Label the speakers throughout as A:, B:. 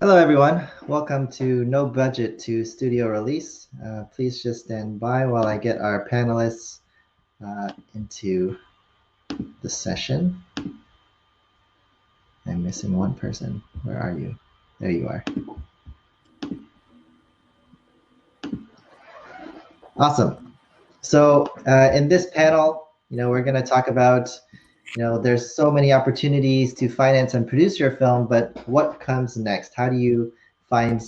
A: Hello, everyone. Welcome to No Budget to Studio Release. Please just stand by while I get our panelists into the session. I'm missing one person. Where are you? There you are. Awesome. So in this panel, we're going to talk about, there's so many opportunities to finance and produce your film, but what comes next? How do you find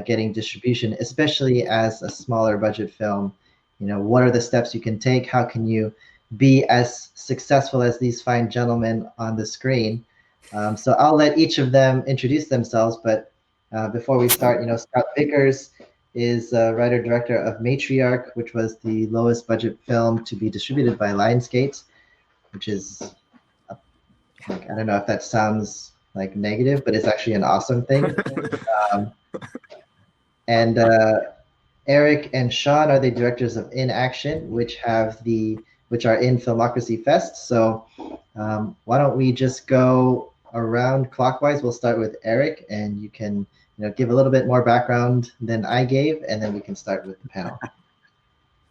A: getting distribution, especially as a smaller budget film? What are the steps you can take? How can you be as successful as these fine gentlemen on the screen? So I'll let each of them introduce themselves, but before we start, Scott Vickers is writer director of Matriarch, which was the lowest budget film to be distributed by Lionsgate, which is like, I don't know if that sounds like negative, but it's actually an awesome thing. Um, and Eric and Sean are the directors of In Action, which are in Filmocracy Fest. So why don't we just go around clockwise? We'll start with Eric, and you can give a little bit more background than I gave, and then we can start with the panel.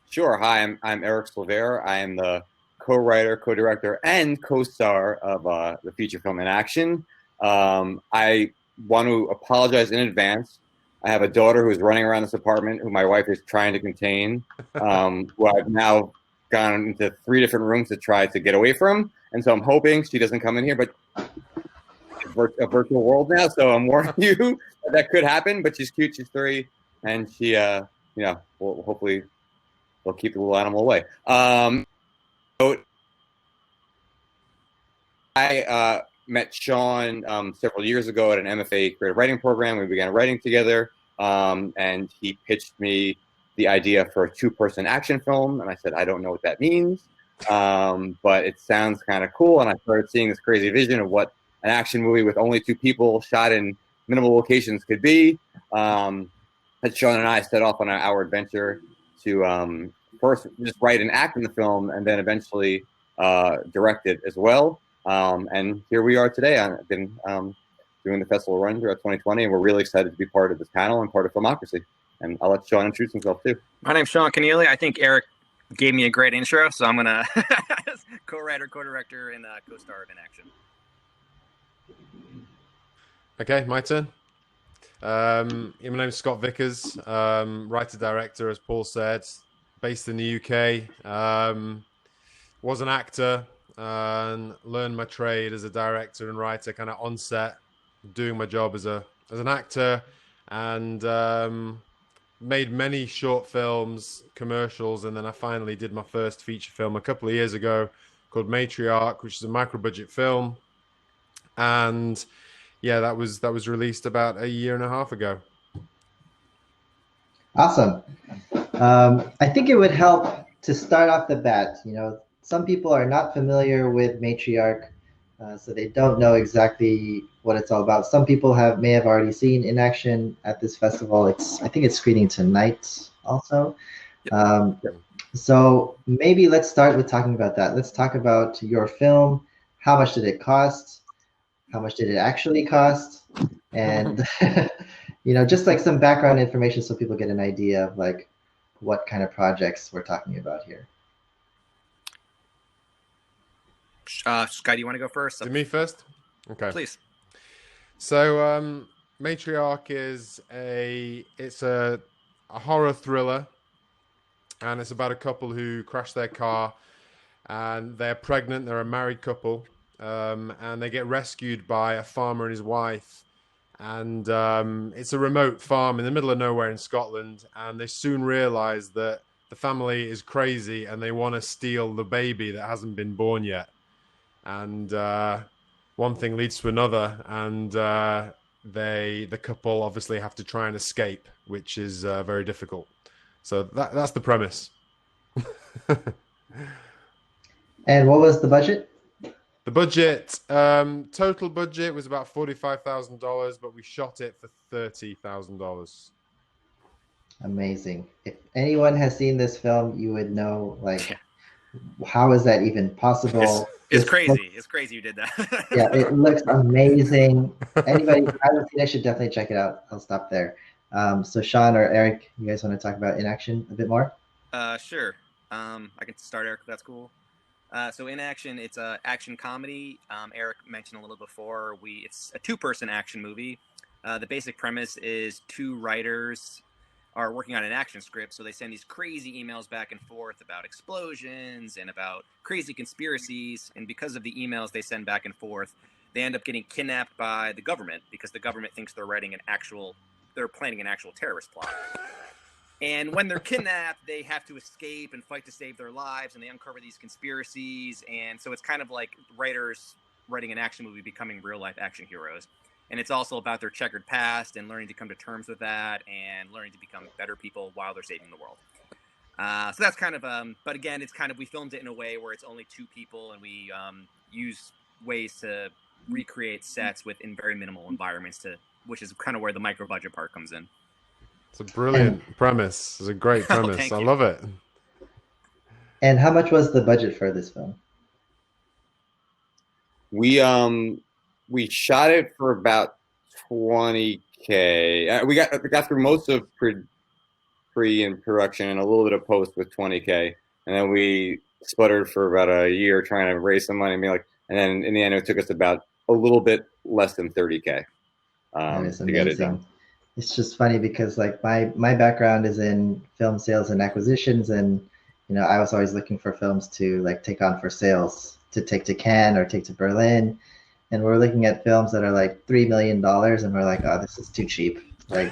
B: Sure. Hi, I'm Eric Silvera. I am the co-writer, co-director, and co-star of the feature film In Action. I want to apologize in advance. I have a daughter who's running around this apartment who my wife is trying to contain, who I've now gone into 3 different rooms to try to get away from. And so I'm hoping she doesn't come in here, but it's a virtual world now. So I'm warning you that could happen, but she's cute. She's 3, and she, will hopefully we'll keep the little animal away. So I met Sean several years ago at an MFA creative writing program. We began writing together, and he pitched me the idea for a 2-person action film, and I said, I don't know what that means, but it sounds kind of cool. And I started seeing this crazy vision of what an action movie with only 2 people shot in minimal locations could be. And Sean and I set off on our adventure to first just write and act in the film, and then eventually direct it as well. And here we are today. I've been doing the festival run throughout 2020, and we're really excited to be part of this panel and part of Filmocracy. And I'll let Sean introduce himself too.
C: My name's Sean Kenealy. I think Eric gave me a great intro, so I'm going to co-writer, co-director, and co-star of In Action.
D: Okay, my turn. My name's Scott Vickers, writer-director, as Paul said, based in the UK. Was an actor and learned my trade as a director and writer kind of on set, doing my job as an actor, and made many short films, commercials, and then I finally did my first feature film a couple of years ago called Matriarch, which is a microbudget film. And yeah, that was released about 1.5 years ago.
A: Awesome. I think it would help to start off the bat. Some people are not familiar with Matriarch, so they don't know exactly what it's all about. Some people may have already seen In Action at this festival. I think it's screening tonight also. So maybe let's start with talking about that. Let's talk about your film. How much did it cost? How much did it actually cost? And just like some background information so people get an idea of like what kind of projects we're talking about here.
C: Scott, do you want to go first?
D: To me first? Okay.
C: Please.
D: So Matriarch is it's a horror thriller, and it's about a couple who crash their car, and they're pregnant. They're a married couple, and they get rescued by a farmer and his wife. And it's a remote farm in the middle of nowhere in Scotland, and they soon realize that the family is crazy and they want to steal the baby that hasn't been born yet. And one thing leads to another, and the couple obviously have to try and escape, which is very difficult. So that's the premise.
A: And what was the budget?
D: The budget, total budget was about $45,000, but we shot it for $30,000.
A: Amazing. If anyone has seen this film, you would know how is that even possible?
C: It's
A: This
C: crazy.
A: looks,
C: It's crazy you did that.
A: yeah, it looks amazing. Anybody who hasn't seen it should definitely check it out. I'll stop there. So Sean or Eric, you guys want to talk about In Action a bit more?
C: Sure. I can start, Eric. If that's cool. So In Action, it's a action comedy. Eric mentioned a little before. It's a two-person action movie. The basic premise is two writers are working on an action script, so they send these crazy emails back and forth about explosions and about crazy conspiracies. And because of the emails they send back and forth, they end up getting kidnapped by the government because the government thinks they're planning an actual terrorist plot. And when they're kidnapped, they have to escape and fight to save their lives, and they uncover these conspiracies. And so it's kind of like writers writing an action movie becoming real-life action heroes. And it's also about their checkered past and learning to come to terms with that and learning to become better people while they're saving the world. So that's kind of, but again, it's kind of, we filmed it in a way where it's only two people, and we use ways to recreate sets within very minimal environments, which is kind of where the micro budget part comes in.
D: It's a brilliant premise. It's a great premise. I love it.
A: And how much was the budget for this film?
B: We shot it for about $20K. We got through most of pre and production and a little bit of post with $20K, and then we sputtered for about a year trying to raise some money. And then in the end, it took us about a little bit less than $30K to get it done.
A: It's just funny because like my background is in film sales and acquisitions, and I was always looking for films to like take on for sales, to take to Cannes or take to Berlin. And we're looking at films that are like $3 million, and we're like, oh, this is too cheap. Like,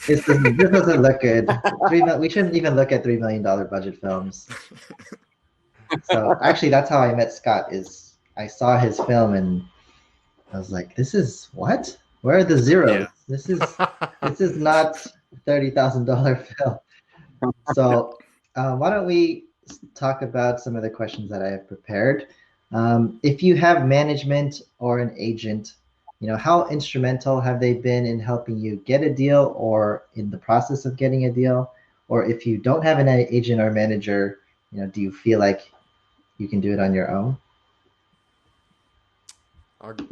A: this doesn't look good. We shouldn't even look at $3 million budget films. So actually, that's how I met Scott. Is I saw his film and I was like, this is what? Where are the zeros? Yeah. This is not $30,000 film. So why don't we talk about some of the questions that I have prepared. If you have management or an agent, how instrumental have they been in helping you get a deal or in the process of getting a deal? Or if you don't have an agent or manager, do you feel like you can do it on your own?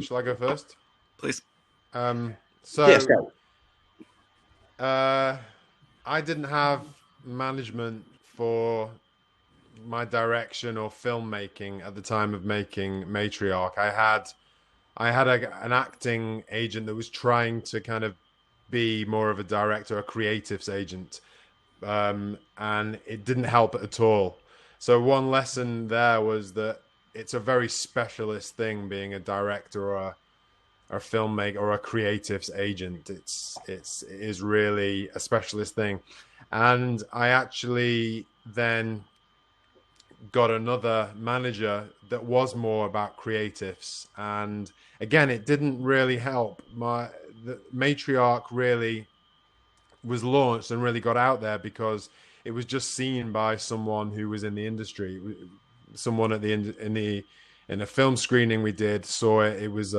D: Shall I go first?
C: Please.
B: Yes,
D: I didn't have management for my direction or filmmaking at the time of making Matriarch. I had an acting agent that was trying to kind of be more of a director, a creatives agent, and it didn't help at all. So one lesson there was that it's a very specialist thing being a director or a filmmaker or a creatives agent. It is really a specialist thing. And I actually then got another manager that was more about creatives, and again, it didn't really help. The Matriarch really was launched and really got out there because it was just seen by someone who was in the industry. Someone at in a film screening we did saw it. It was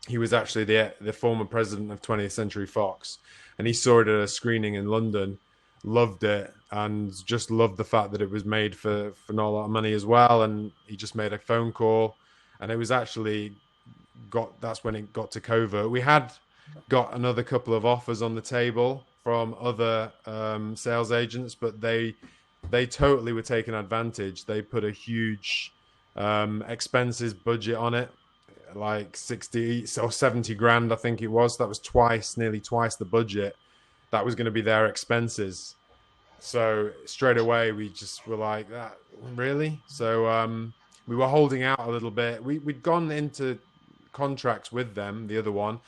D: he was actually the former president of 20th Century Fox, and he saw it at a screening in London, loved it, and just loved the fact that it was made for not a lot of money as well. And he just made a phone call, and it was actually that's when it got to covert. We had got another couple of offers on the table from other sales agents, but they totally were taking advantage. They put a huge expenses budget on it, like 60 or 70 grand, I think it was. That was nearly twice the budget. That was going to be their expenses. So straight away, we just were like, that really? So we were holding out a little bit. We'd gone into contracts with them, the other one,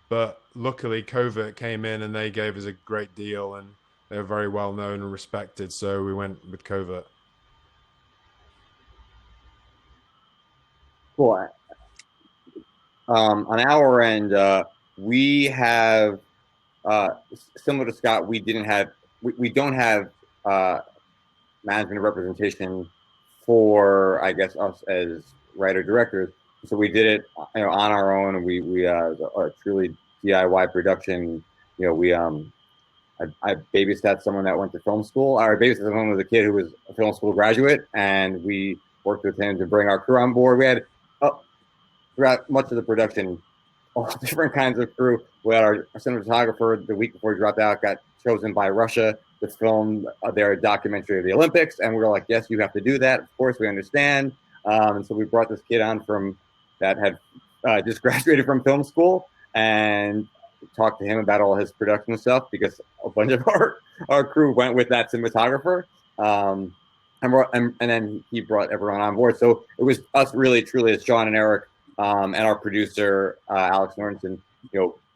D: but luckily Covert came in and they gave us a great deal, and they're very well known and respected. So we went with Covert.
B: Cool. On our end, we have similar to Scott. We don't have management representation for, I guess, us as writer directors. So we did it, on our own. We are truly DIY production. We I babysat someone that went to film school. I babysat someone with a kid who was a film school graduate, and we worked with him to bring our crew on board. We had throughout much of the production, all different kinds of crew. We had our cinematographer the week before he dropped out got chosen by Russia to film their documentary of the Olympics, and we were like, yes, you have to do that. Of course, we understand. And so we brought this kid on that had just graduated from film school, and talked to him about all his production stuff, because a bunch of our crew went with that cinematographer. And then he brought everyone on board. So it was us really, truly, as Sean and Eric and our producer, Alex Norton,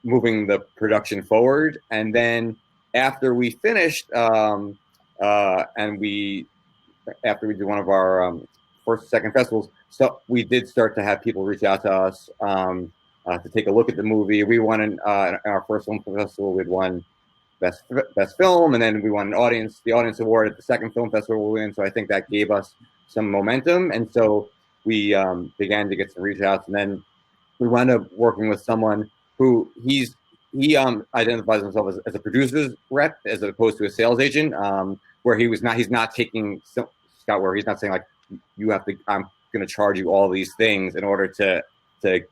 B: moving the production forward. And then after we finished, and after we did one of our first, second festivals, so we did start to have people reach out to us to take a look at the movie. We won in our first film festival. We'd won best film, and then we won the audience award at the second film festival we win. So I think that gave us some momentum, and so we began to get some reach outs, and then we wound up working with someone who he identifies himself as a producer's rep as opposed to a sales agent, where he's not taking Scott, where he's not saying like, I'm going to charge you all these things in order to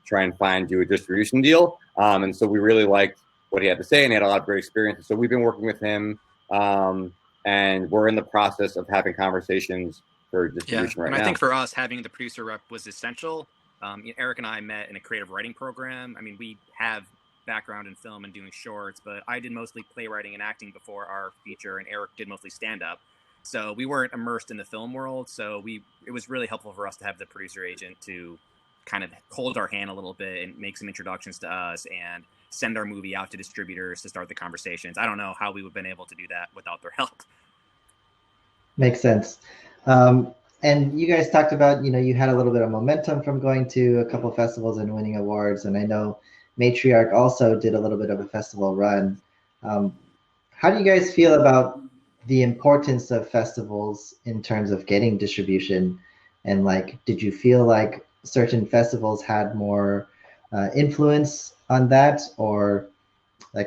B: try and find you a distribution deal. And so we really liked what he had to say, and he had a lot of great experiences. So we've been working with him, and we're in the process of having conversations for distribution right now.
C: And I think for us, having the producer rep was essential. Eric and I met in a creative writing program. I mean, we have background in film and doing shorts, but I did mostly playwriting and acting before our feature, and Eric did mostly stand-up. So we weren't immersed in the film world. So it was really helpful for us to have the producer agent to kind of hold our hand a little bit and make some introductions to us and send our movie out to distributors to start the conversations. I don't know how we would have been able to do that without their help.
A: Makes sense. And you guys talked about, you had a little bit of momentum from going to a couple festivals and winning awards. And I know Matriarch also did a little bit of a festival run. How do you guys feel about the importance of festivals in terms of getting distribution? And did you feel like certain festivals had more influence on that, or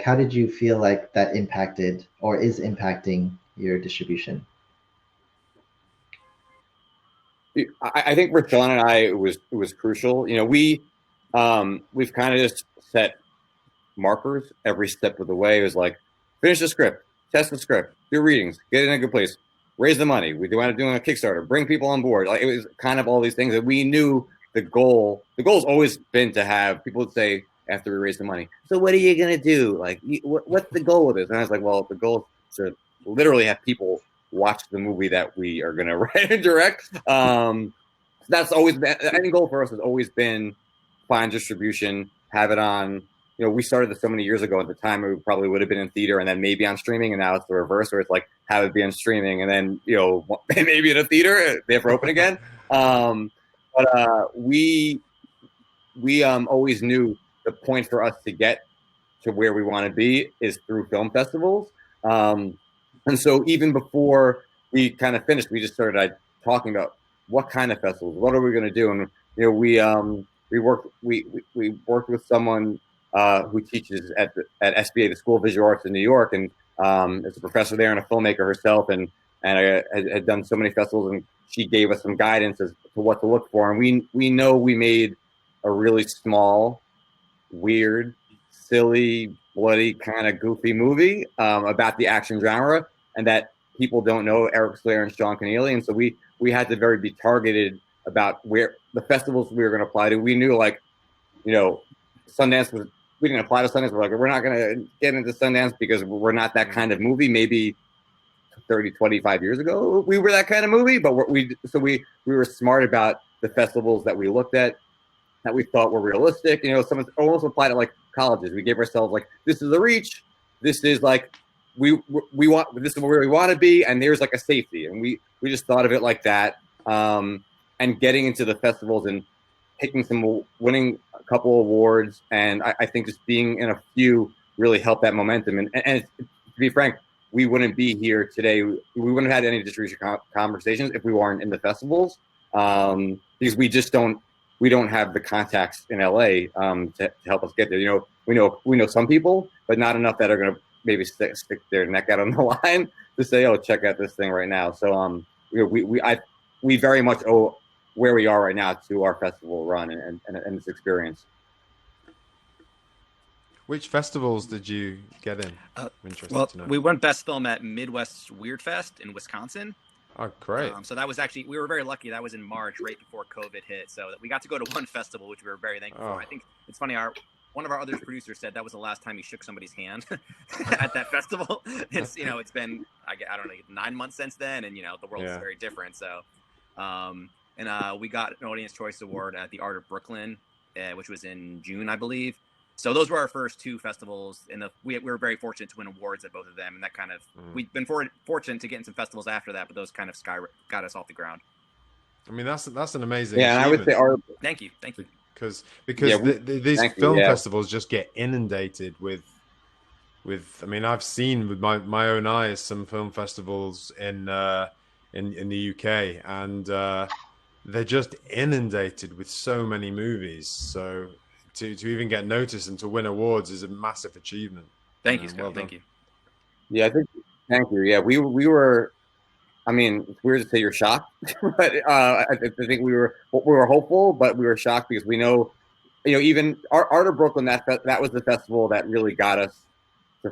A: how did you feel like that impacted or is impacting your distribution?
B: I think for Sean and I, it was crucial. We've kind of just set markers every step of the way. It was like, finish the script, test the script, do readings, get it in a good place, raise the money. We wound up doing a Kickstarter, bring people on board. It was kind of all these things that we knew the goal's always been to have people would say after we raise the money, so what are you going to do? What's the goal of this? And I was like, well, the goal is to literally have people watch the movie that we are going to write and direct. That's always been, the end goal for us has always been find distribution, have it on. We started this so many years ago. At the time, it probably would have been in theater and then maybe on streaming. And now it's the reverse, where it's like have it be on streaming and then maybe in a theater if they ever open again. But we always knew the point for us to get to where we want to be is through film festivals. And so even before we kind of finished, we just started talking about what kind of festivals, what are we going to do? And we worked with someone who teaches at SBA, the School of Visual Arts in New York, and is a professor there and a filmmaker herself, and I had done so many festivals, and she gave us some guidance as to what to look for. And we know we made a really small, weird, silly, bloody, kind of goofy movie about the action genre, and that people don't know Eric Silvera and Sean Kenealy. And so we had to be targeted about where the festivals we were going to apply to. We knew Sundance was, we didn't apply to Sundance. We're like, we're not going to get into Sundance because we're not that kind of movie. Maybe 30, 25 years ago, we were that kind of movie, but we were smart about the festivals that we looked at that we thought were realistic. Some almost applied to colleges. We gave ourselves this is the reach. This is we want, this is where we want to be, and there's a safety. And we just thought of it like that. And getting into the festivals and winning a couple awards, and I think just being in a few really helped that momentum. And to be frank, we wouldn't be here today. We wouldn't have had any distribution conversations if we weren't in the festivals, because we don't have the contacts in LA to help us get there. We know some people, but not enough that are going to maybe stick their neck out on the line to say, oh, check out this thing right now. So we very much owe where we are right now to our festival run and this experience.
D: Which festivals did you get in? I'm interested
C: Well,
D: to know.
C: we won Best Film at Midwest Weird Fest in Wisconsin.
D: Oh, great.
C: So that was actually, we were very lucky. That was in March, right before COVID hit. So we got to go to one festival, which we were very thankful for. I think it's funny, one of our other producers said that was the last time he shook somebody's hand at that festival. It's, it's been, I don't know, 9 months since then. And, the world is very different. So, we got an Audience Choice Award at the Art of Brooklyn, which was in June, I believe. So those were our first two festivals, and we were very fortunate to win awards at both of them, and that kind of we've been fortunate to get in some festivals after that, but those kind of got us off the ground.
D: I mean, that's an amazing.
B: Yeah, and I would say
C: thank you,
D: because these film festivals just get inundated with. I mean, I've seen with my own eyes some film festivals in the UK, and they're just inundated with so many movies. So to even get noticed and to win awards is a massive achievement.
C: Thank you, Scott. Thank you.
B: Yeah, thank you. Yeah, we were. I mean, it's weird to say you're shocked, but I think we were hopeful, but we were shocked because we know, even Art of Brooklyn, that was the festival that really got us to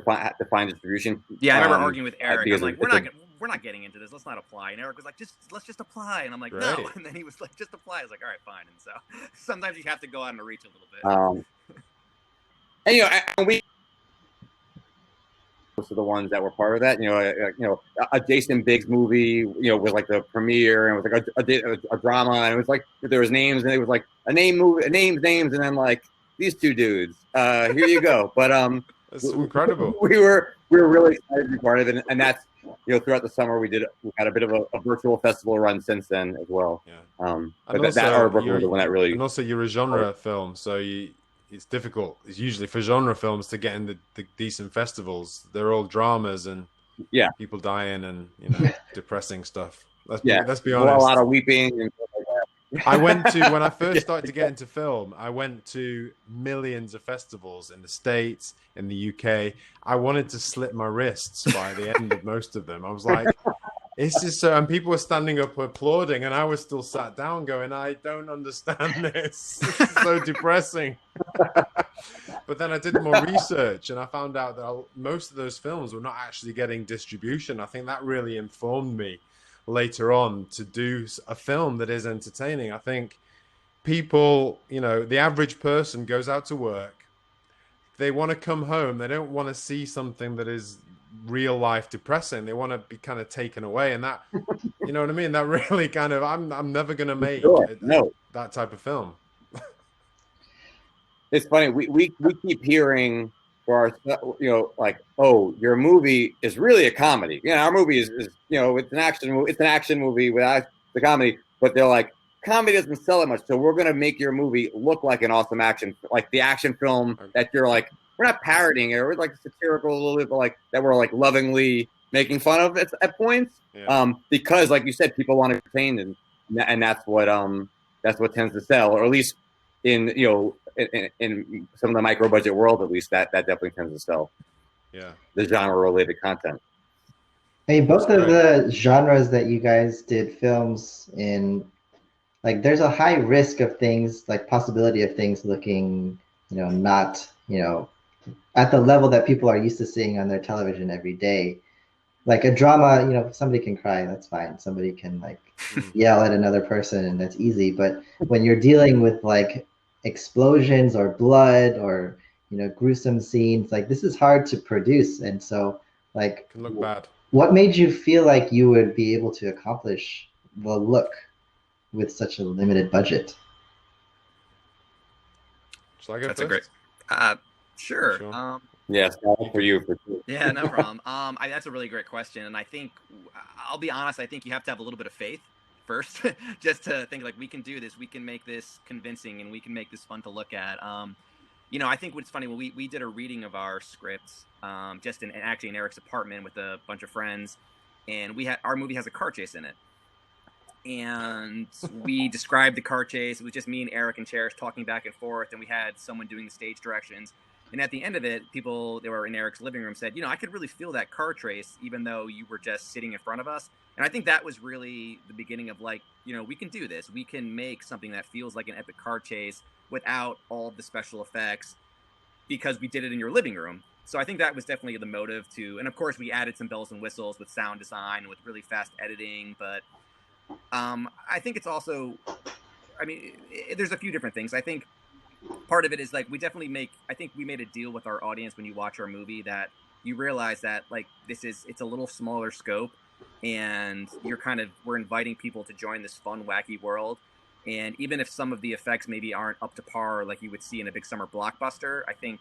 B: find distribution.
C: Yeah, I remember arguing with Eric. I'm like, we're not getting into this. Let's not apply. And Eric was like, let's just apply. And I'm like, no. And then he was like, just apply. I was like, all right, fine. And so sometimes you have to go out and reach a little bit.
B: And we most of the ones that were part of that, a Jason Biggs movie, was like the premiere, and it was like a drama, and it was like there was names, and it was like a names, and then like these two dudes, here you go. But
D: that's incredible.
B: We were really excited to be part of it, and that's throughout the summer we had a bit of a virtual festival run since then as well.
D: Yeah.
B: But that Art of Brooklyn was the one that really.
D: And also you're a genre film, so it's difficult. It's usually for genre films to get in the decent festivals. They're all dramas and people dying and depressing stuff. Let's be honest.
B: A lot of weeping and stuff like that.
D: I went to when I first started to get into film. I went to millions of festivals in the States, in the UK. I wanted to slit my wrists by the end of most of them. I was like, "It's just so," and people were standing up applauding, and I was still sat down, going, "I don't understand this. This is so depressing." But then I did more research, and I found out that most of those films were not actually getting distribution. I think that really informed me later on to do a film that is entertaining. I think people, the average person goes out to work. They want to come home. They don't want to see something that is real life depressing. They want to be kind of taken away. And that, you know what I mean? That really kind of, I'm never going to make that type of film.
B: It's funny. We keep hearing for our, like, oh, your movie is really a comedy. Our movie is it's an action movie. It's an action movie without the comedy. But they're like, comedy doesn't sell it much, so we're gonna make your movie look like an awesome action, like the action film that you're like. We're not parodying it. We're like satirical a little bit, but like that we're like lovingly making fun of at points. Yeah. Because like you said, people want to entertain, and that's what tends to sell, or at least in in some of the micro budget world, at least that definitely tends to sell.
D: Yeah,
B: the genre related content.
A: Hey, both of the genres that you guys did films in, like, there's a high risk of things, like possibility of things looking, not, at the level that people are used to seeing on their television every day. Like a drama, somebody can cry, that's fine. Somebody can like yell at another person, and that's easy. But when you're dealing with like explosions or blood or gruesome scenes, like this is hard to produce. And so like,
D: can look bad.
A: What made you feel like you would be able to accomplish the look with such a limited budget?
D: Shall I go
C: That's
D: first?
C: a great sure.
B: Yes, for you.
C: Yeah, no problem. That's a really great question, and I think I'll be honest. I think you have to have a little bit of faith first, just to think like we can do this, we can make this convincing, and we can make this fun to look at. I think what's funny when we did a reading of our scripts, just actually in Eric's apartment with a bunch of friends, and our movie has a car chase in it, and we described the car chase. It was just me and Eric and Cherish talking back and forth, and we had someone doing the stage directions. And at the end of it, people that were in Eric's living room said, I could really feel that car chase, even though you were just sitting in front of us. And I think that was really the beginning of like, we can do this. We can make something that feels like an epic car chase without all of the special effects because we did it in your living room. So I think that was definitely the motive to, and of course we added some bells and whistles with sound design, with really fast editing. But I think it's also, there's a few different things. I think part of it is like I think we made a deal with our audience when you watch our movie that you realize that like it's a little smaller scope, and we're inviting people to join this fun, wacky world. And even if some of the effects maybe aren't up to par like you would see in a big summer blockbuster, I think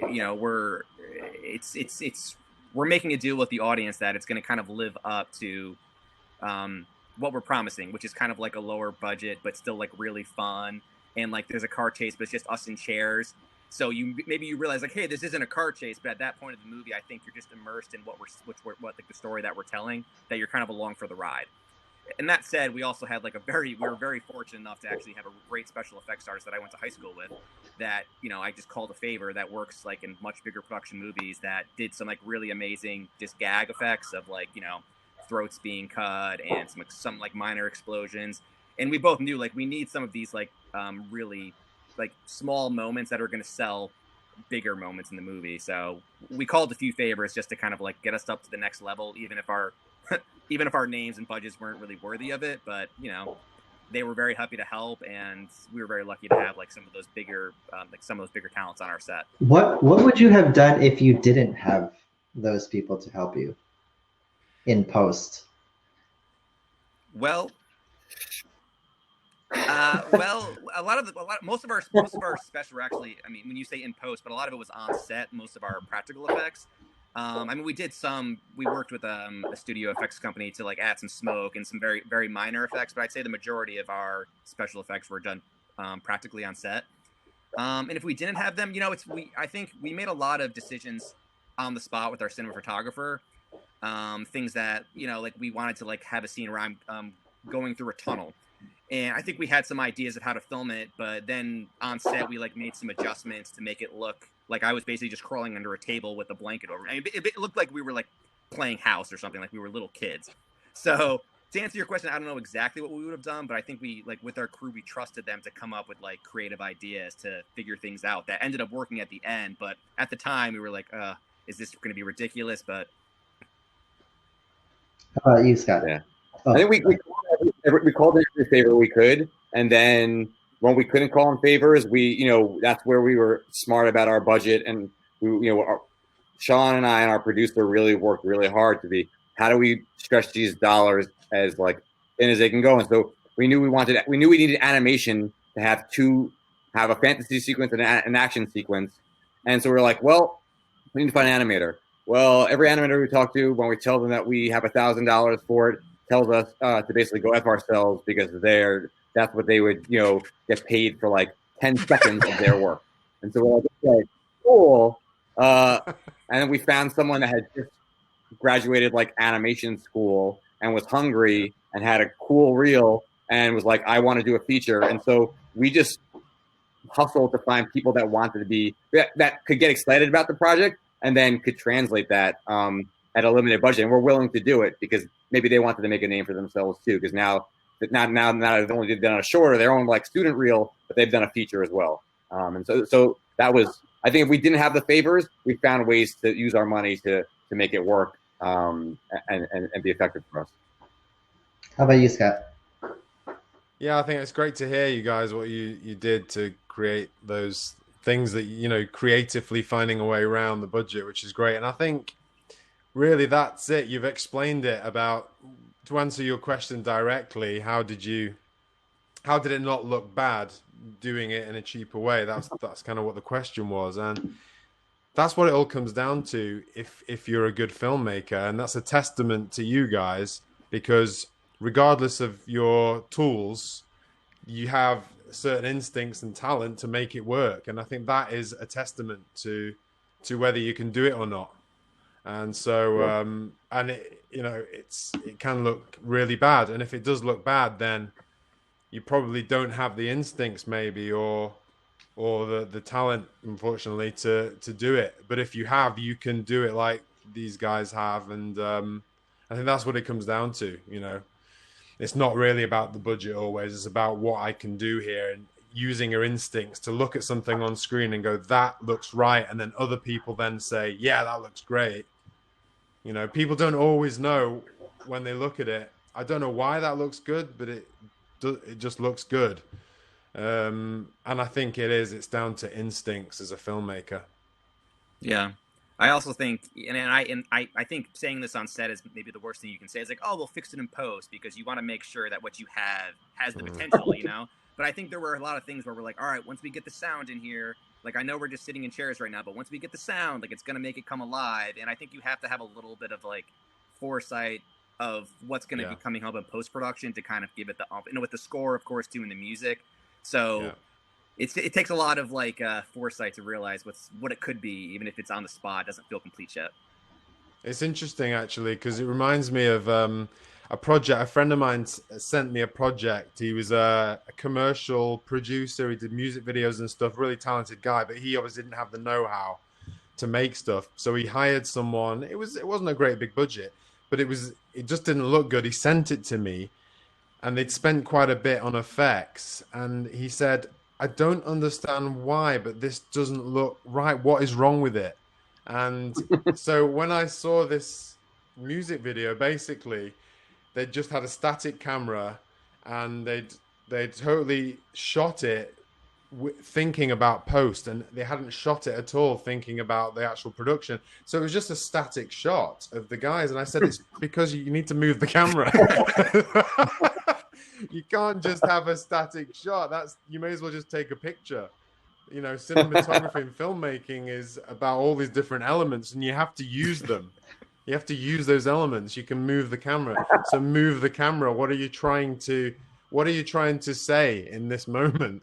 C: we're making a deal with the audience that it's going to kind of live up to what we're promising, which is kind of like a lower budget but still like really fun. And like there's a car chase, but it's just us in chairs. So you realize like, hey, this isn't a car chase, but at that point of the movie, I think you're just immersed in what the story that we're telling, that you're kind of along for the ride. And that said, we also had like we were very fortunate enough to actually have a great special effects artist that I went to high school with that, I just called a favor, that works like in much bigger production movies, that did some like really amazing just gag effects of like, throats being cut and some like minor explosions. And we both knew like we need some of these like really like small moments that are going to sell bigger moments in the movie. So we called a few favors just to kind of like get us up to the next level, even if our names and budgets weren't really worthy of it. But they were very happy to help, and we were very lucky to have like some of those bigger talents on our set.
A: What would you have done if you didn't have those people to help you in post?
C: Well, most of our special were actually, when you say in post, but a lot of it was on set. Most of our practical effects. We worked with a studio effects company to like add some smoke and some very, very minor effects, but I'd say the majority of our special effects were done practically on set. And if we didn't have them, I think we made a lot of decisions on the spot with our cinematographer. Things that, like we wanted to like have a scene where I'm going through a tunnel. And I think we had some ideas of how to film it, but then on set we like made some adjustments to make it look like I was basically just crawling under a table with a blanket over. It looked like we were like playing house or something, like we were little kids. So to answer your question, I don't know exactly what we would have done, but I think we like with our crew, we trusted them to come up with like creative ideas to figure things out that ended up working at the end. But at the time we were like, is this going to be ridiculous? But
A: How about you, Scott?
B: Yeah. I think we called in every favor we could, and then when we couldn't call in favors, that's where we were smart about our budget, and Sean and I and our producer really worked really hard to be, how do we stretch these dollars as like in as they can go? And so we knew we needed animation to have a fantasy sequence and an action sequence, and so we were like, well, we need to find an animator. Well, every animator we talk to, when we tell them that we have $1,000 for it, tells us to basically go F ourselves, because that's what they would, get paid for like 10 seconds of their work. And so we're like, okay, cool. And then we found someone that had just graduated like animation school and was hungry and had a cool reel and was like, I want to do a feature. And so we just hustled to find people that wanted to be, that could get excited about the project and then could translate that at a limited budget. And we're willing to do it because maybe they wanted to make a name for themselves too. Because now they've only done a short or their own like student reel, but they've done a feature as well. And so that was, I think if we didn't have the favors, we found ways to use our money to make it work and be effective for us.
A: How about you, Scott?
D: Yeah, I think it's great to hear you guys, what you did to create those things that, creatively finding a way around the budget, which is great. And I think really that's it. You've explained it. To answer your question directly, how did it not look bad doing it in a cheaper way? That's kind of what the question was. And that's what it all comes down to if you're a good filmmaker. And that's a testament to you guys, because regardless of your tools, you have certain instincts and talent to make it work. And I think that is a testament to whether you can do it or not. And so, and it can look really bad. And if it does look bad, then you probably don't have the instincts maybe, or or the talent, unfortunately, to do it. But if you have, you can do it like these guys have, and I think that's what it comes down to. You know, it's not really about the budget always. It's about what I can do here and using your instincts to look at something on screen and go, that looks right, and then other people then say, yeah, that looks great. You know, people don't always know when they look at it. I don't know why that looks good, but it just looks good. And I think it's down to instincts as a filmmaker.
C: Yeah. I also think, I think saying this on set is maybe the worst thing you can say. It's like, oh, we'll fix it in post, because you want to make sure that what you have has the potential, you know? But I think there were a lot of things where we're like, all right, once we get the sound in here, like, I know we're just sitting in chairs right now, but once we get the sound, like, it's going to make it come alive. And I think you have to have a little bit of, like, foresight of what's going to be coming up in post-production to kind of give it the, you know, with the score, of course, too, and the music. So it takes a lot of, like, foresight to realize what it could be, even if it's on the spot. It doesn't feel complete yet.
D: It's interesting, actually, because it reminds me of a project. A friend of mine sent me a project. He was a commercial producer. He did music videos and stuff. Really talented guy, but he obviously didn't have the know-how to make stuff. So he hired someone. It wasn't a great big budget, but it just didn't look good. He sent it to me, and they'd spent quite a bit on effects. And he said, I don't understand why, but this doesn't look right. What is wrong with it? And so when I saw this music video, basically, they just had a static camera, and they'd totally shot it thinking about post, and they hadn't shot it at all thinking about the actual production. So it was just a static shot of the guys. And I said, it's because you need to move the camera. You can't just have a static shot. You may as well just take a picture. You know, cinematography and filmmaking is about all these different elements, and you have to use them. You have to use those elements. You can move the camera. So move the camera. What are you trying to say in this moment?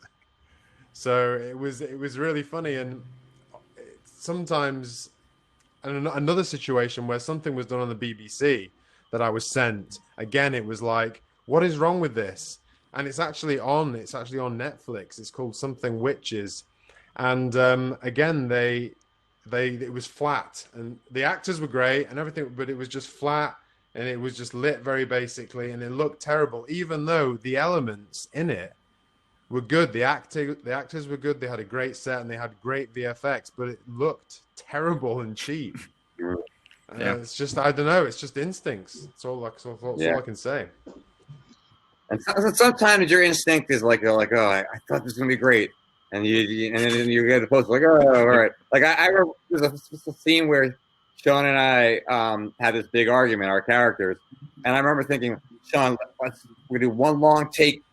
D: So it was really funny. And sometimes, and another situation where something was done on the BBC that I was sent, again, it was like, what is wrong with this? And it's actually on Netflix. It's called Something Witches. And again, it was flat, and the actors were great and everything, but it was just flat, and it was just lit very basically, and it looked terrible, even though the elements in it were good. The actors were good. They had a great set, and they had great VFX, but it looked terrible and cheap. It's just, I don't know. It's just instincts. That's all I can say.
B: And sometimes your instinct is like, oh, I thought this was gonna be great, and then you get the post like, oh, all right. Like I remember there's a scene where Sean and I had this big argument, our characters, and I remember thinking, Sean, we do one long take,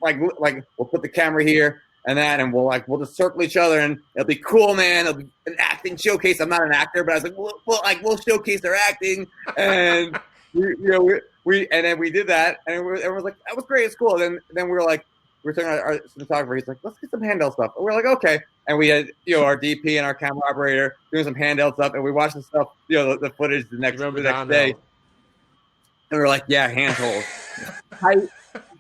B: like we'll put the camera here and that, and we'll just circle each other, and it'll be cool, man. It'll be an acting showcase. I'm not an actor, but I was like, we'll showcase their acting, and and then we did that, and everyone was like, that was great, it's cool. And then we were talking to our cinematographer. He's like, let's get some handheld stuff. And we're like, okay. And we had our DP and our camera operator doing some handheld stuff, and we watched the stuff, the footage the next day. And we were like, yeah, handhold, tight,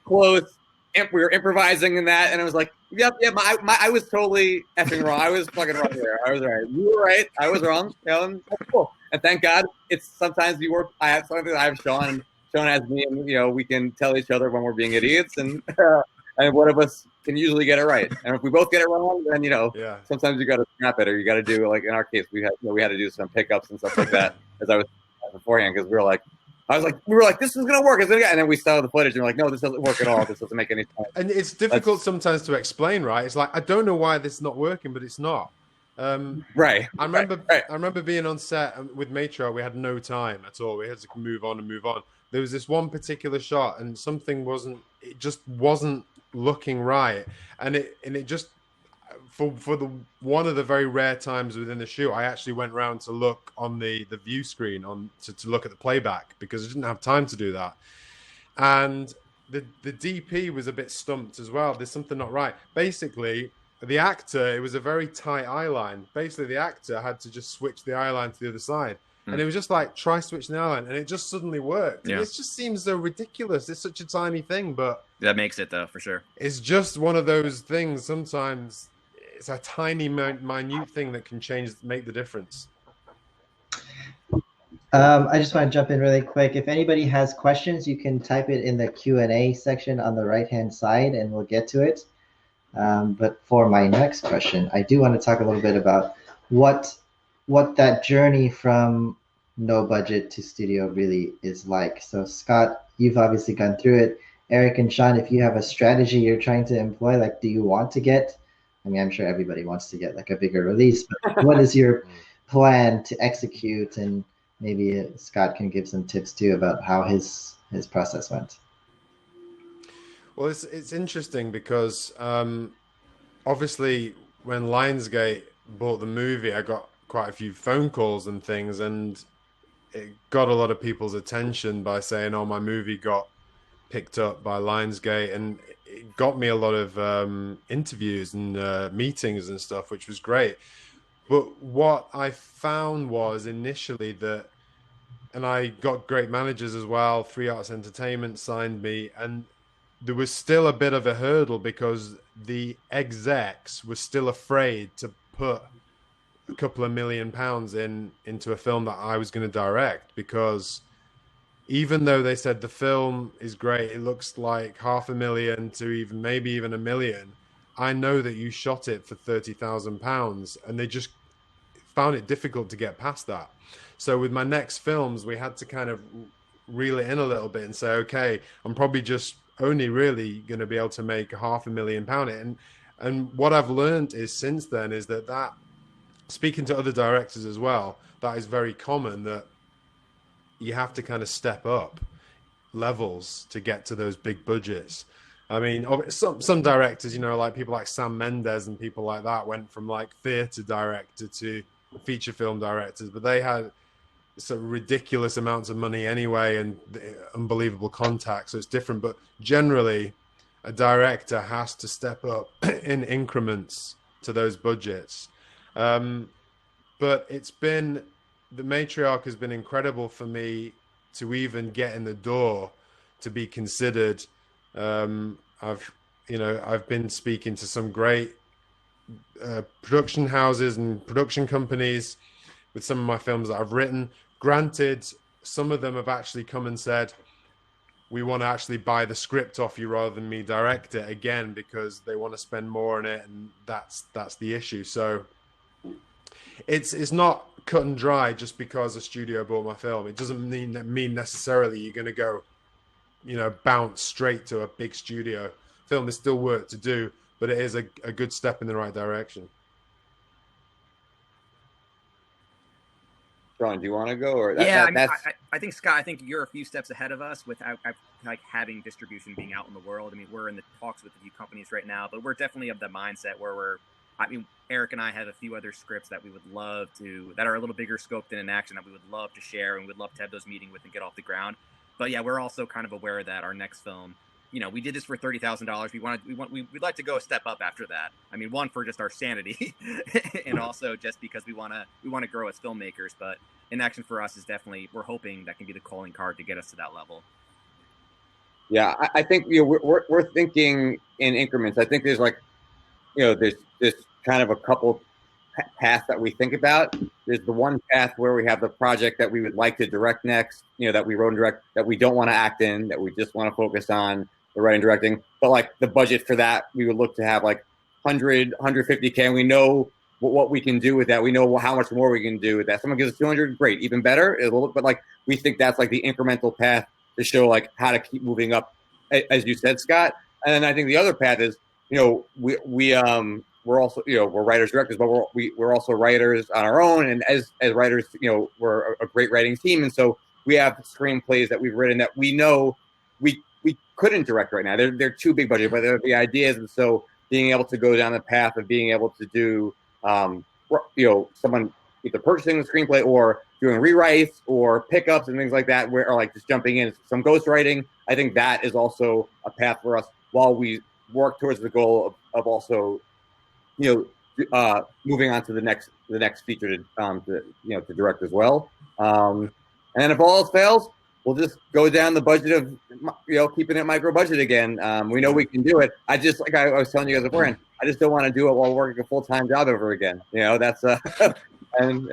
B: close. We were improvising in that, and I was like, yep. I was totally effing wrong. I was fucking wrong there. I was right. You were right. I was wrong. And that's cool. And thank God, it's sometimes we work. I have Sean, and Sean has me, and we can tell each other when we're being idiots, and one of us can usually get it right. And if we both get it wrong, then sometimes you got to scrap it, or you got to do, like in our case, we had to do some pickups and stuff like that, as I was beforehand, because we were like, this is gonna work. And then we saw the footage, and we're like, no, this doesn't work at all. This doesn't make any sense.
D: And it's difficult sometimes to explain, right? It's like, I don't know why this is not working, but it's not.
B: Right.
D: I remember being on set with Matriarch. We had no time at all. We had to move on. There was this one particular shot, and something just wasn't looking right, and it just for one of the very rare times within the shoot, I actually went around to look on the view screen to look at the playback, because I didn't have time to do that. And the DP was a bit stumped as well. There's something not right. Basically, the actor, it was a very tight eye line. Basically, the actor had to just switch the eye line to the other side. And it was just like, try switching the island, and it just suddenly worked.
C: Yeah.
D: It just seems so ridiculous. It's such a tiny thing, but
C: that makes it, though, for sure.
D: it's just one of those things. Sometimes it's a tiny, minute thing that can make the difference.
A: I just want to jump in really quick. If anybody has questions, you can type it in the Q&A section on the right-hand side, and we'll get to it. But for my next question, I do want to talk a little bit about what that journey from no budget to studio really is like. So Scott, you've obviously gone through it. Eric and Sean, if you have a strategy you're trying to employ, like, do you want to get, I mean, I'm sure everybody wants to get like a bigger release, but what is your plan to execute? And maybe Scott can give some tips too about how his process went.
D: Well, it's interesting because obviously when Lionsgate bought the movie, I got quite a few phone calls and things, and it got a lot of people's attention by saying, "Oh, my movie got picked up by Lionsgate," and it got me a lot of interviews and meetings and stuff, which was great. But what I found was initially that, and I got great managers as well. 3 Arts Entertainment signed me, and there was still a bit of a hurdle because the execs were still afraid to put a couple of £1 million into a film that I was going to direct, because even though they said the film is great, it looks like £500,000 to maybe even £1 million, I know that you shot it for £30,000, and they just found it difficult to get past that. So with my next films, we had to kind of reel it in a little bit and say, okay, I'm probably just only really going to be able to make £500,000. And what I've learned is since then is that speaking to other directors as well, that is very common, that you have to kind of step up levels to get to those big budgets. I mean, some directors, you know, like people like Sam Mendes and people like that went from like theater director to feature film directors, but they had some ridiculous amounts of money anyway and unbelievable contacts, so it's different. But generally, a director has to step up in increments to those budgets. But it's been, the Matriarch has been incredible for me to even get in the door, to be considered. I've been speaking to some great production houses and production companies with some of my films that I've written. Granted, some of them have actually come and said, we want to actually buy the script off you rather than me direct it, again, because they want to spend more on it, and that's the issue. So it's not cut and dry just because a studio bought my film. It doesn't mean necessarily you're going to go, bounce straight to a big studio. Film, there's still work to do, but it is a good step in the right direction.
B: Sean, do you want to go? Or
C: I think, Scott, I think you're a few steps ahead of us without like having distribution being out in the world. I mean, we're in the talks with a few companies right now, but we're definitely of the mindset where Eric and I have a few other scripts that we would love to, that are a little bigger scope than an action, that we would love to share and would love to have those meetings with and get off the ground. But yeah, we're also kind of aware that our next film, we did this for $30,000. We'd like to go a step up after that. I mean, one, for just our sanity, and also just because we want to grow as filmmakers. But an action for us is definitely, we're hoping that can be the calling card to get us to that level.
B: Yeah, I think we're thinking in increments. I think there's there's kind of a couple paths that we think about. There's the one path where we have the project that we would like to direct next, that we wrote and direct, that we don't want to act in, that we just want to focus on the writing and directing. But like the budget for that, we would look to have like 100, 150K, and we know what we can do with that. We know how much more we can do with that. Someone gives us 200, great, even better. But like, we think that's like the incremental path to show like how to keep moving up, as you said, Scott. And then I think the other path is, we're also, we're writers, directors, but we're also writers on our own. And as writers, we're a great writing team. And so we have screenplays that we've written that we know we couldn't direct right now. They're too big budget, but they're the ideas. And so being able to go down the path of being able to do, someone either purchasing the screenplay or doing rewrites or pickups and things like that, or like just jumping in, some ghostwriting. I think that is also a path for us while we work towards the goal of also, moving on to the next feature to direct as well. And then if all else fails, we'll just go down the budget of keeping it micro budget again. We know we can do it. I just like I was telling you guys beforehand, I just don't want to do it while working a full-time job over again. That's and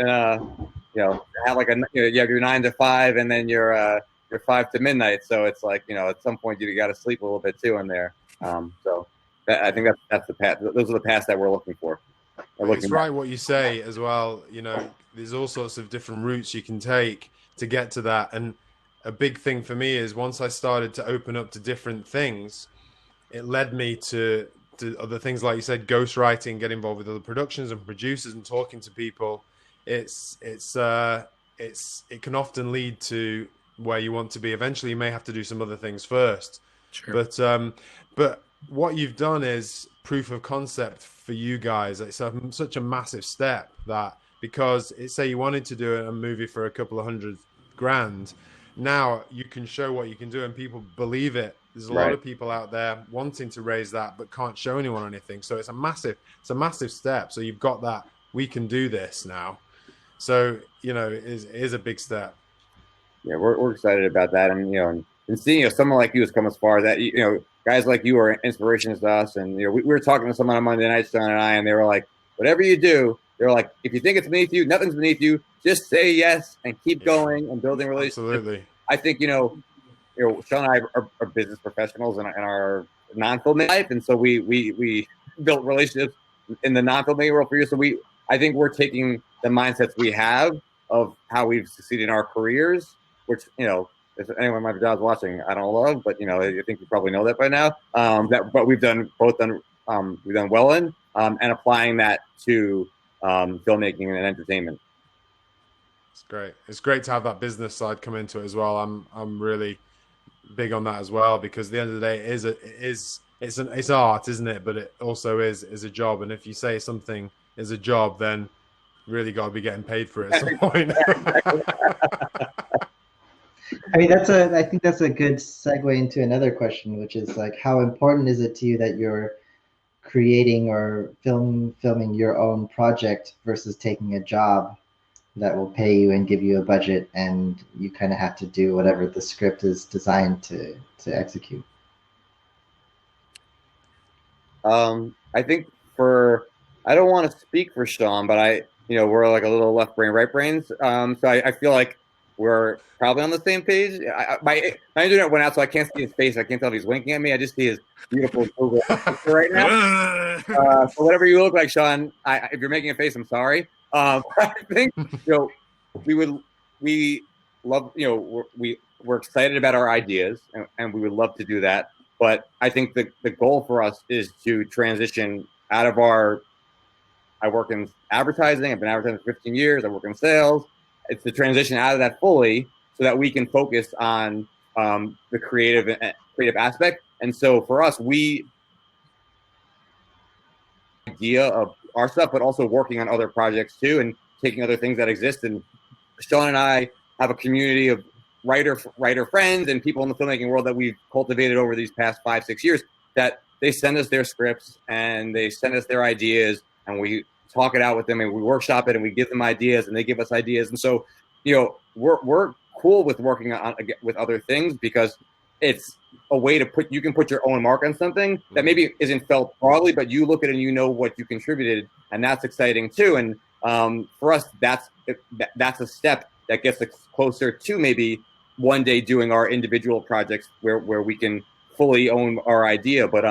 B: have like you have your 9 to 5 and then your 5 to midnight. So it's like at some point you got to sleep a little bit too in there. So I think that's the path. Those are the paths that we're looking for.
D: It's right what you say as well. There's all sorts of different routes you can take to get to that. And a big thing for me is once I started to open up to different things, it led me to other things, like you said, ghostwriting, get involved with other productions and producers and talking to people. It can often lead to where you want to be. Eventually you may have to do some other things first. Sure. But what you've done is proof of concept for you guys. It's such a massive step that, because say you wanted to do a movie for a couple of $100,000, now you can show what you can do and people believe it. There's a lot of people out there wanting to raise that but can't show anyone anything. So it's a massive step. So you've got that, we can do this now. So it is a big step.
B: Yeah, we're excited about that, and seeing someone like you has come as far that guys like you are inspirations to us. And we were talking to someone on Monday night, Sean and I, and they were like, whatever you do, they're like, if you think it's beneath you, nothing's beneath you. Just say yes and keep going and building relationships.
D: Absolutely.
B: I think Sean and I are business professionals in our non-filmmaking life, and so we built relationships in the non-filmmaking world for years. So I think we're taking the mindsets we have of how we've succeeded in our careers, which if anyone in my job's watching, I don't love, but I think you probably know that by now. But we've done well in, and applying that to filmmaking and entertainment.
D: It's great. It's great to have that business side come into it as well. I'm really big on that as well, because at the end of the day, it's art, isn't it? But it also is a job. And if you say something is a job, then really got to be getting paid for it at some point.
A: I mean, I think that's a good segue into another question, which is like, how important is it to you that you're creating or filming your own project versus taking a job that will pay you and give you a budget, and you kind of have to do whatever the script is designed to execute?
B: I think I don't want to speak for Sean, but we're like a little left brain, right brains. So I feel like we're probably on the same page. My internet went out, so I can't see his face. I can't tell if he's winking at me. I just see his beautiful Google right now. So whatever you look like, Sean, if you're making a face, I'm sorry. I think we love we're excited about our ideas, and we would love to do that. But I think the goal for us is to transition out of I work in advertising. I've been advertising for 15 years. I work in sales. It's the transition out of that fully so that we can focus on the creative aspect. And so for us, idea of our stuff, but also working on other projects too, and taking other things that exist. And Sean and I have a community of writer friends and people in the filmmaking world that we've cultivated over these past 5-6 years, that they send us their scripts and they send us their ideas, and we talk it out with them, and we workshop it, and we give them ideas, and they give us ideas. And so, we're cool with working on with other things, because it's a way to you can put your own mark on something that maybe isn't felt broadly, but you look at it and you know what you contributed, and that's exciting too. And for us, that's a step that gets us closer to maybe one day doing our individual projects where we can fully own our idea. But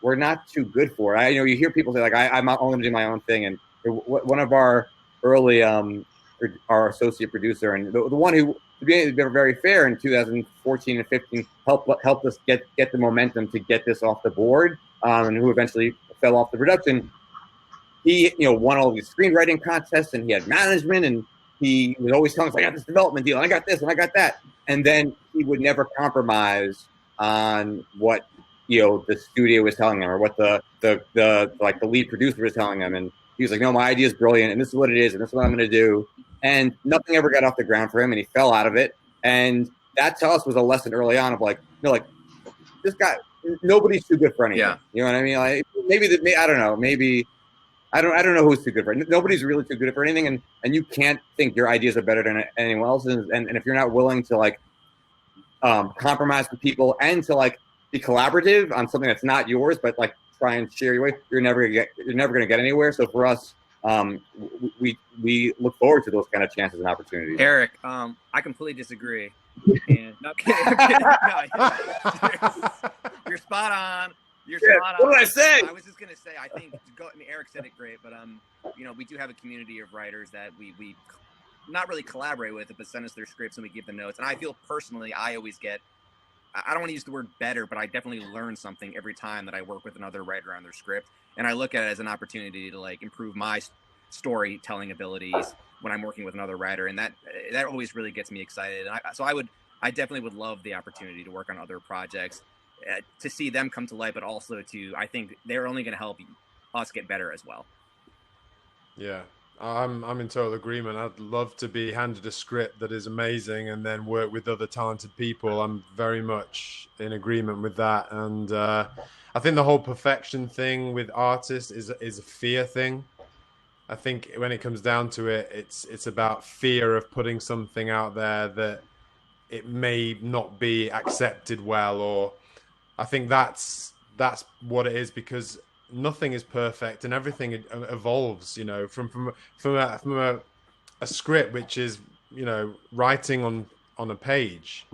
B: we're not too good for it. You hear people say like, I'm only going to do my own thing. And one of our early, our associate producer, and the one who, to be very fair, in 2014 and 15 helped us get the momentum to get this off the board, and who eventually fell off the production. He won all these screenwriting contests, and he had management, and he was always telling us, I got this development deal, and I got this, and I got that. And then he would never compromise on what the studio was telling him, or what the lead producer was telling him. And he was like, no, my idea is brilliant, and this is what it is, and this is what I'm going to do. And nothing ever got off the ground for him, and he fell out of it. And that to us was a lesson early on of this guy, nobody's too good for anything.
C: Yeah.
B: You know what I mean? Like I don't know. Maybe I don't know who's too good for it. Nobody's really too good for anything, and you can't think your ideas are better than anyone else's. And if you're not willing to like compromise with people and to like be collaborative on something that's not yours, but like try and share your way, you're never gonna get anywhere. So for us, we look forward to those kind of chances and opportunities.
C: Eric, I completely disagree. And no, kidding, no, you're spot on. You're spot on.
B: What did I say?
C: I was just gonna say, I think Eric said it great, but we do have a community of writers that we not really collaborate with, but send us their scripts and we give them notes. And I feel personally, I always get, I don't want to use the word better, but I definitely learn something every time that I work with another writer on their script. And I look at it as an opportunity to like improve my storytelling abilities when I'm working with another writer. And that always really gets me excited. And I definitely would love the opportunity to work on other projects, to see them come to light, but also I think they're only going to help us get better as well.
D: Yeah. I'm in total agreement. I'd love to be handed a script that is amazing and then work with other talented people. I'm very much in agreement with that. And I think the whole perfection thing with artists is a fear thing. I think when it comes down to it, it's about fear of putting something out there that it may not be accepted well, or I think that's what it is, because nothing is perfect and everything evolves, from a script, which is, writing on a page.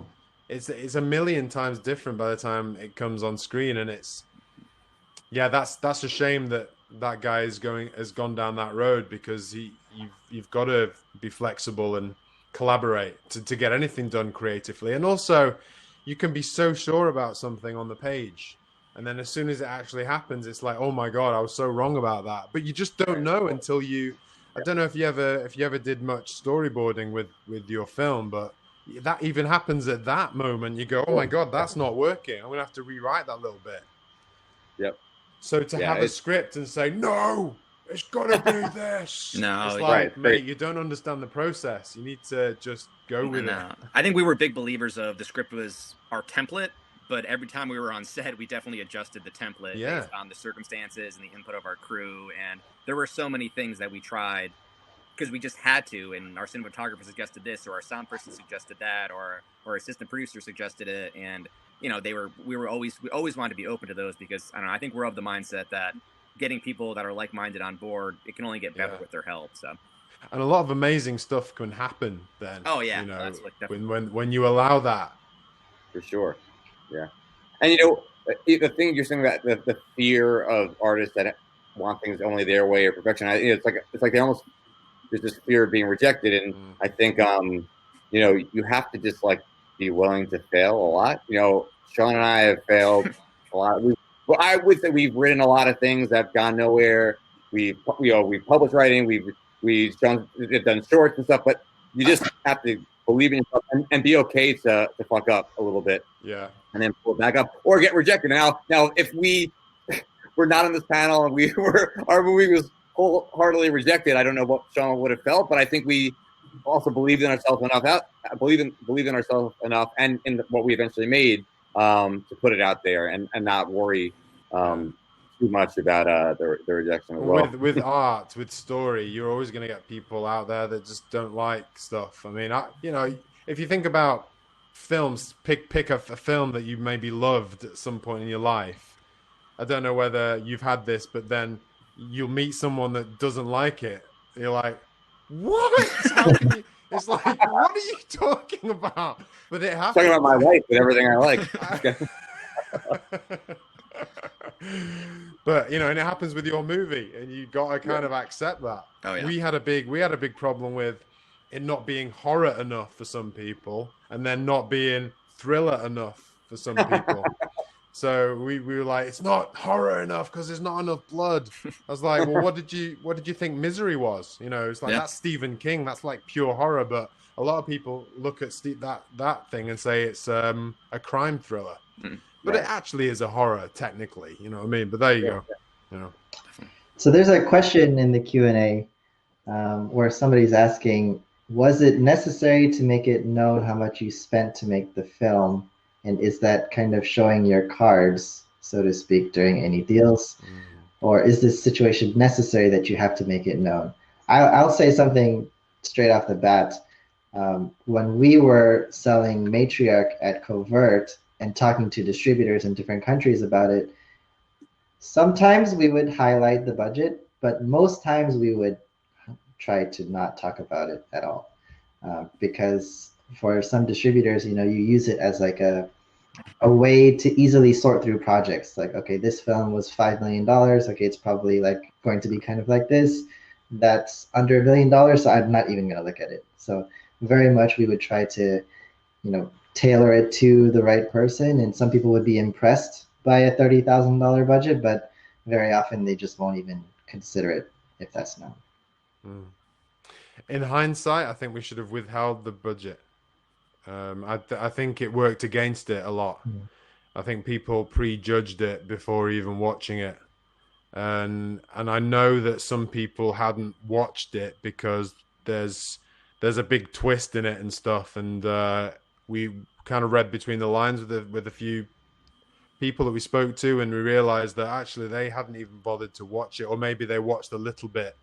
D: It's a million times different by the time it comes on screen. And that's a shame that guy has gone down that road, because you've got to be flexible and collaborate to get anything done creatively. And also you can be so sure about something on the page, and then as soon as it actually happens, it's like, oh my God, I was so wrong about that. But you just don't know until I don't know if you ever did much storyboarding with your film, but that even happens at that moment. You go, oh my God, that's not working. I'm going to have to rewrite that little bit.
B: Yep.
D: So to have a script and say, no, it's got to be this.
C: No,
D: it's like, mate, you don't understand the process. You need to just go with it.
C: I think we were big believers of the script was our template, but every time we were on set, we definitely adjusted the template based on the circumstances and the input of our crew. And there were so many things that we tried because we just had to, and our cinematographer suggested this, or our sound person suggested that, or our assistant producer suggested it. And, we always wanted to be open to those, because I think we're of the mindset that getting people that are like-minded on board, it can only get better with their help. So,
D: and a lot of amazing stuff can happen then.
C: Oh yeah, that's
D: when you allow that.
B: For sure, yeah. And the thing you're saying about the fear of artists that want things only their way or perfection, it's like they almost, there's this fear of being rejected, and I think you have to just like be willing to fail a lot. Sean and I have failed a lot. I would say we've written a lot of things that have gone nowhere. We've published writing. We've done shorts and stuff. But you just have to believe in yourself and be okay to fuck up a little bit.
D: Yeah.
B: And then pull it back up or get rejected. Now, if we were not on this panel and our movie was wholeheartedly rejected, I don't know what Sean would have felt. But I think we also believed in ourselves enough. Believed in ourselves enough, and in what we eventually made. To put it out there and not worry too much about the rejection as well.
D: With art, with story, you're always going to get people out there that just don't like stuff. I mean, if you think about films, pick a film that you maybe loved at some point in your life. I don't know whether you've had this, but then you'll meet someone that doesn't like it. You're like, what? How can you? It's like, what are you talking about? But it happens.
B: Talking about my life and everything I like.
D: But and it happens with your movie, and you got to kind of accept that.
C: Oh yeah.
D: We had a big problem with it not being horror enough for some people, and then not being thriller enough for some people. So we were like, it's not horror enough because there's not enough blood. I was like, well, what did you think Misery was? It's like, that's Stephen King. That's like pure horror. But a lot of people look at that thing and say it's a crime thriller. But it actually is a horror, technically. You know what I mean? But there you go.
A: So there's a question in the Q&A where somebody's asking, was it necessary to make it known how much you spent to make the film? And is that kind of showing your cards, so to speak, during any deals? Or is this situation necessary that you have to make it known? I'll say something straight off the bat. When we were selling Matriarch at Covert and talking to distributors in different countries about it, sometimes we would highlight the budget, but most times we would try to not talk about it at all. Because for some distributors, you use it as like a way to easily sort through projects. Like, okay, this film was $5 million. Okay, it's probably like going to be kind of like this. That's under $1 million, so I'm not even going to look at it. So very much we would try to, tailor it to the right person. And some people would be impressed by a $30,000 budget, but very often they just won't even consider it if that's known.
D: In hindsight, I think we should have withheld the budget. I think it worked against it a lot. I think people prejudged it before even watching it. And I know that some people hadn't watched it because there's a big twist in it and stuff. And we kind of read between the lines with a few people that we spoke to, and we realized that actually they hadn't even bothered to watch it, or maybe they watched a little bit.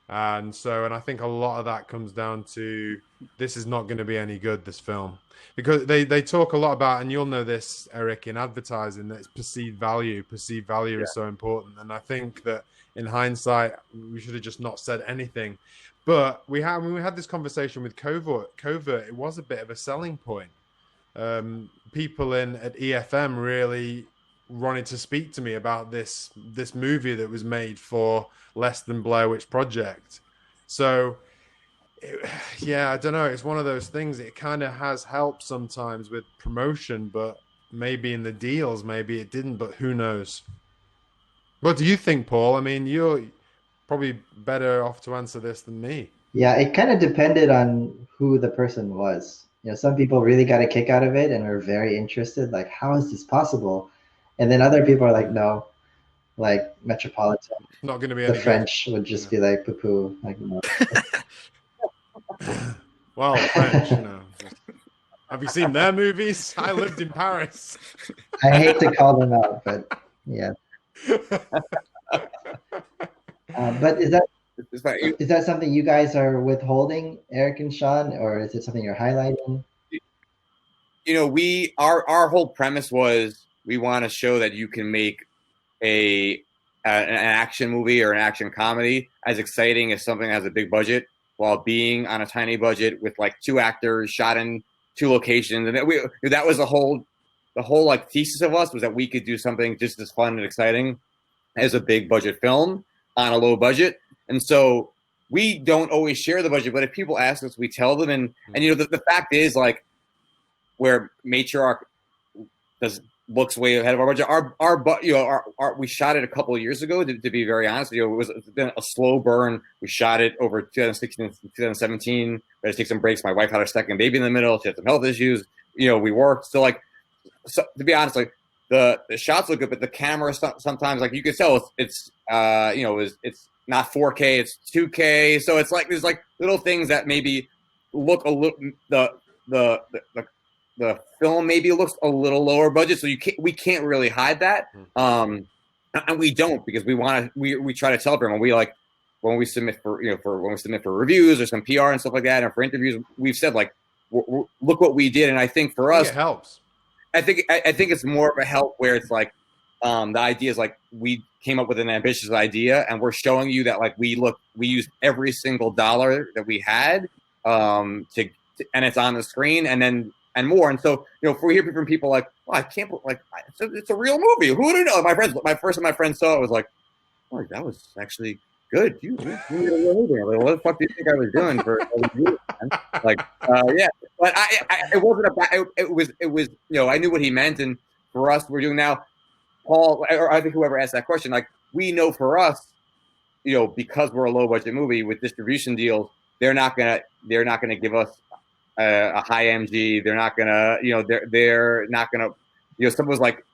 D: And I think a lot of that comes down to this is not going to be any good, this film, because they talk a lot about, and you'll know this, Eric, in advertising, that it's perceived value. Perceived value is so important. And I think that in hindsight, we should have just not said anything. But when we had this conversation with Covert, it was a bit of a selling point. People at EFM really wanted to speak to me about this movie that was made for less than Blair Witch Project. So I don't know, it's one of those things. It kind of has helped sometimes with promotion, but maybe in the deals maybe it didn't, but who knows. What do you think, Paul? I mean, you're probably better off to answer this than me.
A: Yeah, it kind of depended on who the person was. Some people really got a kick out of it and were very interested, like, how is this possible? And then other people are like, no, like Metropolitan.
D: Not going to be
A: the French good. Would just be like poo-poo, like, no.
D: Well, French, Have you seen their movies? I lived in Paris.
A: I hate to call them out, but yeah. But is that something you guys are withholding, Eric and Sean, or is it something you're highlighting?
B: Our whole premise was we want to show that you can make an action movie or an action comedy as exciting as something that has a big budget while being on a tiny budget with like 2 actors shot in 2 locations. And that was the whole like thesis of us, was that we could do something just as fun and exciting as a big budget film on a low budget. And so we don't always share the budget, but if people ask us, we tell them. And the fact is, like, where Matriarch looks way ahead of our budget. We shot it a couple of years ago. To be very honest, it's been a slow burn. We shot it over 2016 and 2017. We had to take some breaks. My wife had her second baby in the middle. She had some health issues. We worked. So to be honest, like the shots look good, but the camera sometimes, like, you can tell it's not 4K, it's 2K. So it's like there's like little things that maybe look a little the film maybe looks a little lower budget, so we can't really hide that, and we don't, because we try to tell everyone, when we submit for reviews or some PR and stuff like that, and for interviews, we've said, like, look what we did. And I think for us,
D: it helps.
B: I think it's more of a help where it's like, the idea is like we came up with an ambitious idea, and we're showing you that, like, we used every single dollar that we had, and it's on the screen, and more. And so, if we hear from people like, well, I can't, like, it's a real movie. Who would have known? My friends saw it, was like, oh, that was actually good. You made a real movie. I'm like, what the fuck do you think I was doing for years, man? Like, yeah. But it wasn't about, it was, I knew what he meant. And for us, we're doing now, Paul, or I think whoever asked that question, like, we know for us, because we're a low budget movie with distribution deals, they're not gonna give us a high MG. They're not gonna, they're not gonna, someone was like,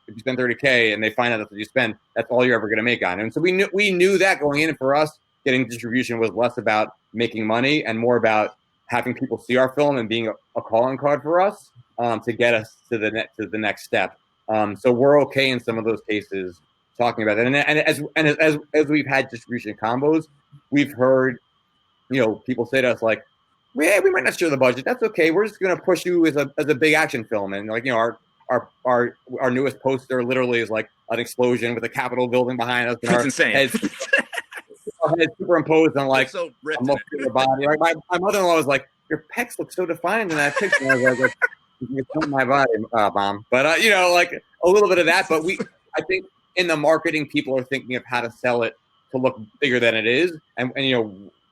B: if you spend $30K and they find out that's what you spend, that's all you're ever gonna make on it. And so we knew that going in. And for us, getting distribution was less about making money and more about having people see our film and being a calling card for us. to get us to the next step. So we're okay in some of those cases talking about that. And as we've had distribution combos, we've heard, people say to us like, yeah, we might not share the budget. That's okay. We're just going to push you as a big action film. And like, our newest poster literally is like an explosion with a Capitol building behind us. And
C: That's insane.
B: Our head superimposed on like
C: so
B: a muscular body. Like my mother-in-law was like, your pecs look so defined in that picture. And I was like, you can my body, Mom. But like a little bit of that. But I think in the marketing, people are thinking of how to sell it to look bigger than it is, and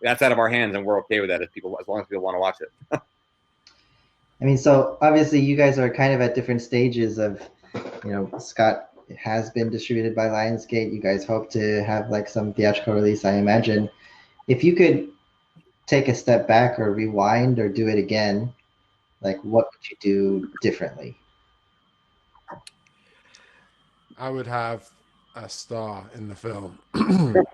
B: that's out of our hands, and we're okay with that as long as people want to watch it.
A: I mean, so obviously you guys are kind of at different stages of, Scott has been distributed by Lionsgate. You guys hope to have like some theatrical release, I imagine. If you could take a step back or rewind or do it again, like what would you do differently?
D: I would have a star in the film.
A: You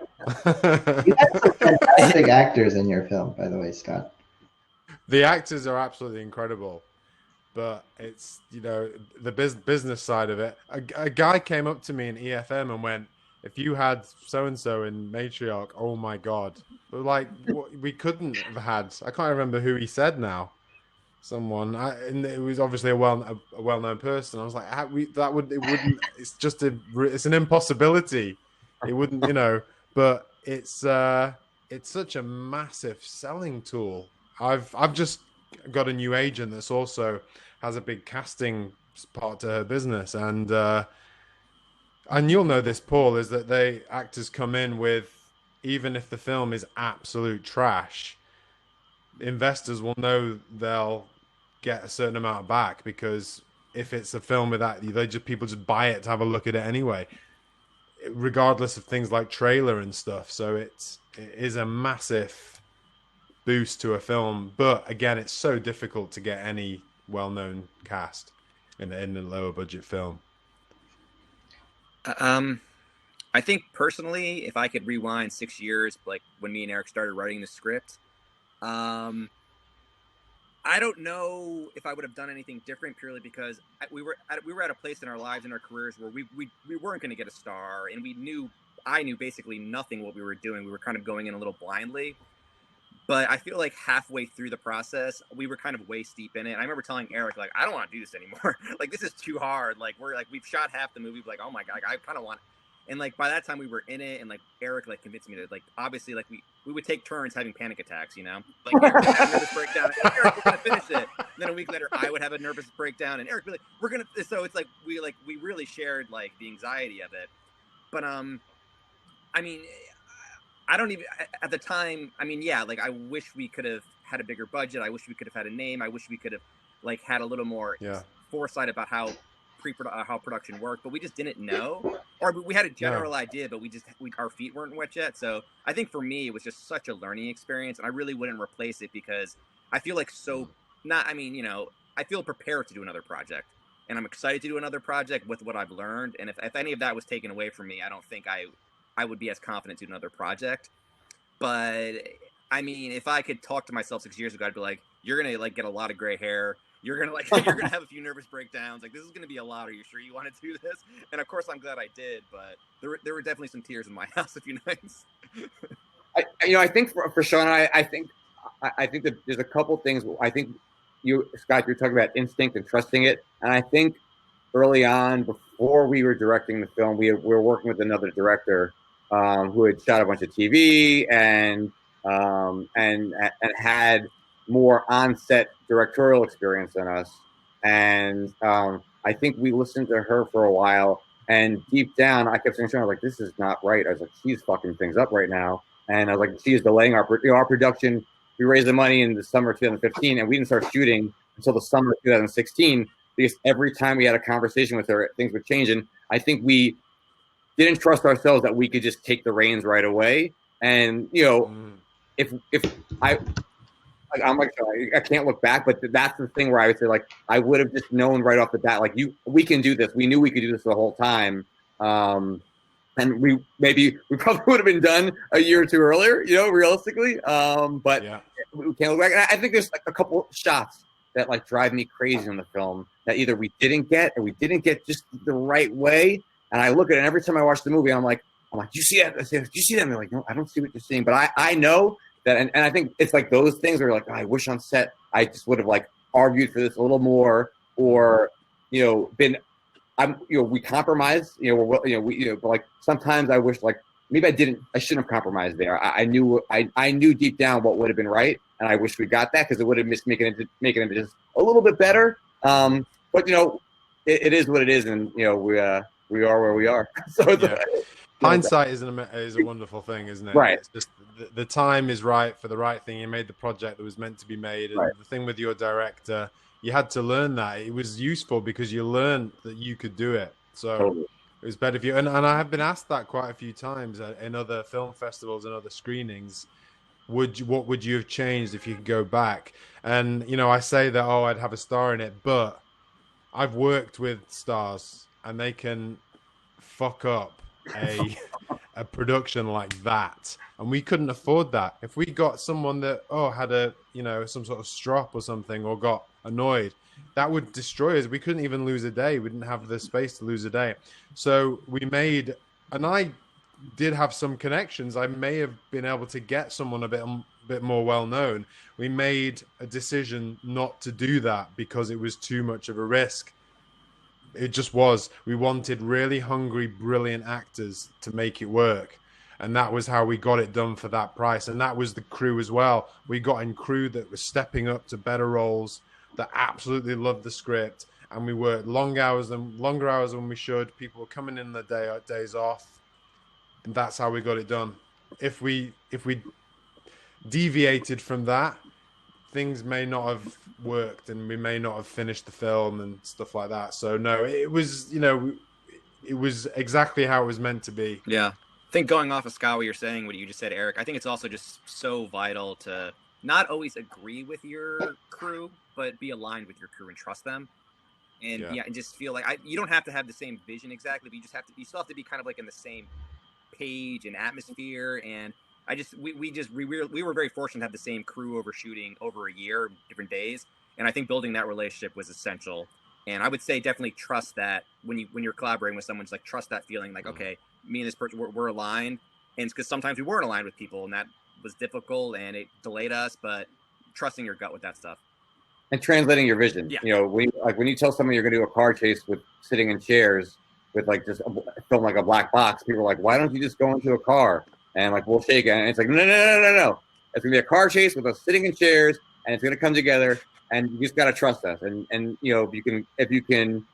A: have some fantastic actors in your film, by the way, Scott.
D: The actors are absolutely incredible, but it's, the business side of it. A guy came up to me in EFM and went, if you had so-and-so in Matriarch, oh my God. But like, we couldn't have had, I can't remember who he said now. Someone, and it was obviously a well-known person. I was like, it's an impossibility. It wouldn't, but it's such a massive selling tool. I've just got a new agent that's also has a big casting part to her business, and you'll know this, Paul, is that actors come in with, even if the film is absolute trash, investors will know they'll get a certain amount back, because if it's a film with that, people just buy it to have a look at it anyway, regardless of things like trailer and stuff. So it is a massive boost to a film, but again, it's so difficult to get any well-known cast in a lower budget film.
C: I think personally, if I could rewind 6 years, like when me and Eric started writing the script, I don't know if I would have done anything different, purely because we were at a place in our lives and our careers where we weren't going to get a star, and I knew basically nothing what we were doing. We were kind of going in a little blindly. But I feel like halfway through the process, we were kind of waist deep in it. And I remember telling Eric, like, I don't want to do this anymore. Like, this is too hard. Like, we've shot half the movie. Like, oh my God, I kind of want. And like by that time we were in it, and like Eric like convinced me that like obviously like we would take turns having panic attacks, like Eric would have a nervous breakdown, and Eric, we're gonna finish it. And then a week later I would have a nervous breakdown, and Eric would be like, we're gonna. So it's like we really shared like the anxiety of it. But I mean, I don't even at the time. I mean, yeah, like I wish we could have had a bigger budget. I wish we could have had a name. I wish we could have like had a little more foresight about how production worked, but we just didn't know, or we had a general idea, but our feet weren't wet yet. So I think for me, it was just such a learning experience, and I really wouldn't replace it, because I feel like I feel prepared to do another project, and I'm excited to do another project with what I've learned. And if any of that was taken away from me, I don't think I would be as confident to do another project. But I mean, if I could talk to myself 6 years ago, I'd be like, you're gonna like get a lot of gray hair. You're gonna have a few nervous breakdowns. Like, this is gonna be a lot. Are you sure you want to do this? And of course, I'm glad I did. But there were definitely some tears in my house a few nights.
B: I think for Sean, I think that there's a couple things. I think Scott, you're talking about instinct and trusting it. And I think early on, before we were directing the film, we were working with another director who had shot a bunch of TV and had more on-set directorial experience than us. And I think we listened to her for a while, and deep down I kept saying to her, like, this is not right. I was like, she's fucking things up right now. And I was like, she is delaying our production. We raised the money in the summer of 2015, and we didn't start shooting until the summer of 2016, because every time we had a conversation with her, things would change. And I think we didn't trust ourselves that we could just take the reins right away. And if I'm like, I can't look back, but that's the thing where I would say, like, I would have just known right off the bat, like, we can do this. We knew we could do this the whole time. And we probably would have been done a year or two earlier, realistically. But we can't look back. And I think there's like a couple shots that like drive me crazy in the film that either we didn't get or we didn't get just the right way. And I look at it, and every time I watch the movie, I'm like, do you see that? Do you see that? And they're like, no, I don't see what you're seeing. But I know that, and I think it's like those things where you're like, I wish on set I just would have like argued for this a little more, or we compromise, but like sometimes I wish like maybe I shouldn't have compromised there. I knew deep down what would have been right, and I wish we got that because it would have making it just a little bit better. But it is what it is, and we are where we are. So
D: hindsight is a wonderful thing, isn't it?
B: Right.
D: It's just the time is right for the right thing. You made the project that was meant to be made, and the thing with your director, you had to learn that. It was useful because you learned that you could do it. So
B: totally.
D: It was better if you. And I have been asked that quite a few times in other film festivals and other screenings. What would you have changed if you could go back? And I say that I'd have a star in it, but I've worked with stars, and they can fuck up a production like that, and we couldn't afford that. If we got someone that had a some sort of strop or something, or got annoyed, that would destroy us. We couldn't even lose a day. We didn't have the space to lose a day. So we made, and I did have some connections. I may have been able to get someone a bit more well known. We made a decision not to do that because it was too much of a risk. It just was. We wanted really hungry, brilliant actors to make it work. And that was how we got it done for that price. And that was the crew as well. We got in crew that was stepping up to better roles, that absolutely loved the script. And we worked longer hours than we should. People were coming in the days off. And that's how we got it done. If we deviated from that, things may not have worked, and we may not have finished the film and stuff like that. So no, it was it was exactly how it was meant to be.
C: Yeah, I think going off of Scott, what you're saying, what you just said, Eric, I think it's also just so vital to not always agree with your crew, but be aligned with your crew and trust them. And and just feel like you don't have to have the same vision exactly, but you still have to be kind of like in the same page and atmosphere. And we were very fortunate to have the same crew overshooting over a year, different days. And I think building that relationship was essential. And I would say definitely trust that when you're collaborating with someone, just like trust that feeling, like, okay, me and this person, we're aligned. And because sometimes we weren't aligned with people, and that was difficult and it delayed us, but trusting your gut with that stuff.
B: And translating your vision.
C: Yeah.
B: When you tell someone you're going to do a car chase with sitting in chairs with like just film like a black box, people are like, why don't you just go into a car? And like, we'll shake it. And it's like, no. It's going to be a car chase with us sitting in chairs, and it's going to come together, and you just got to trust us. And if you can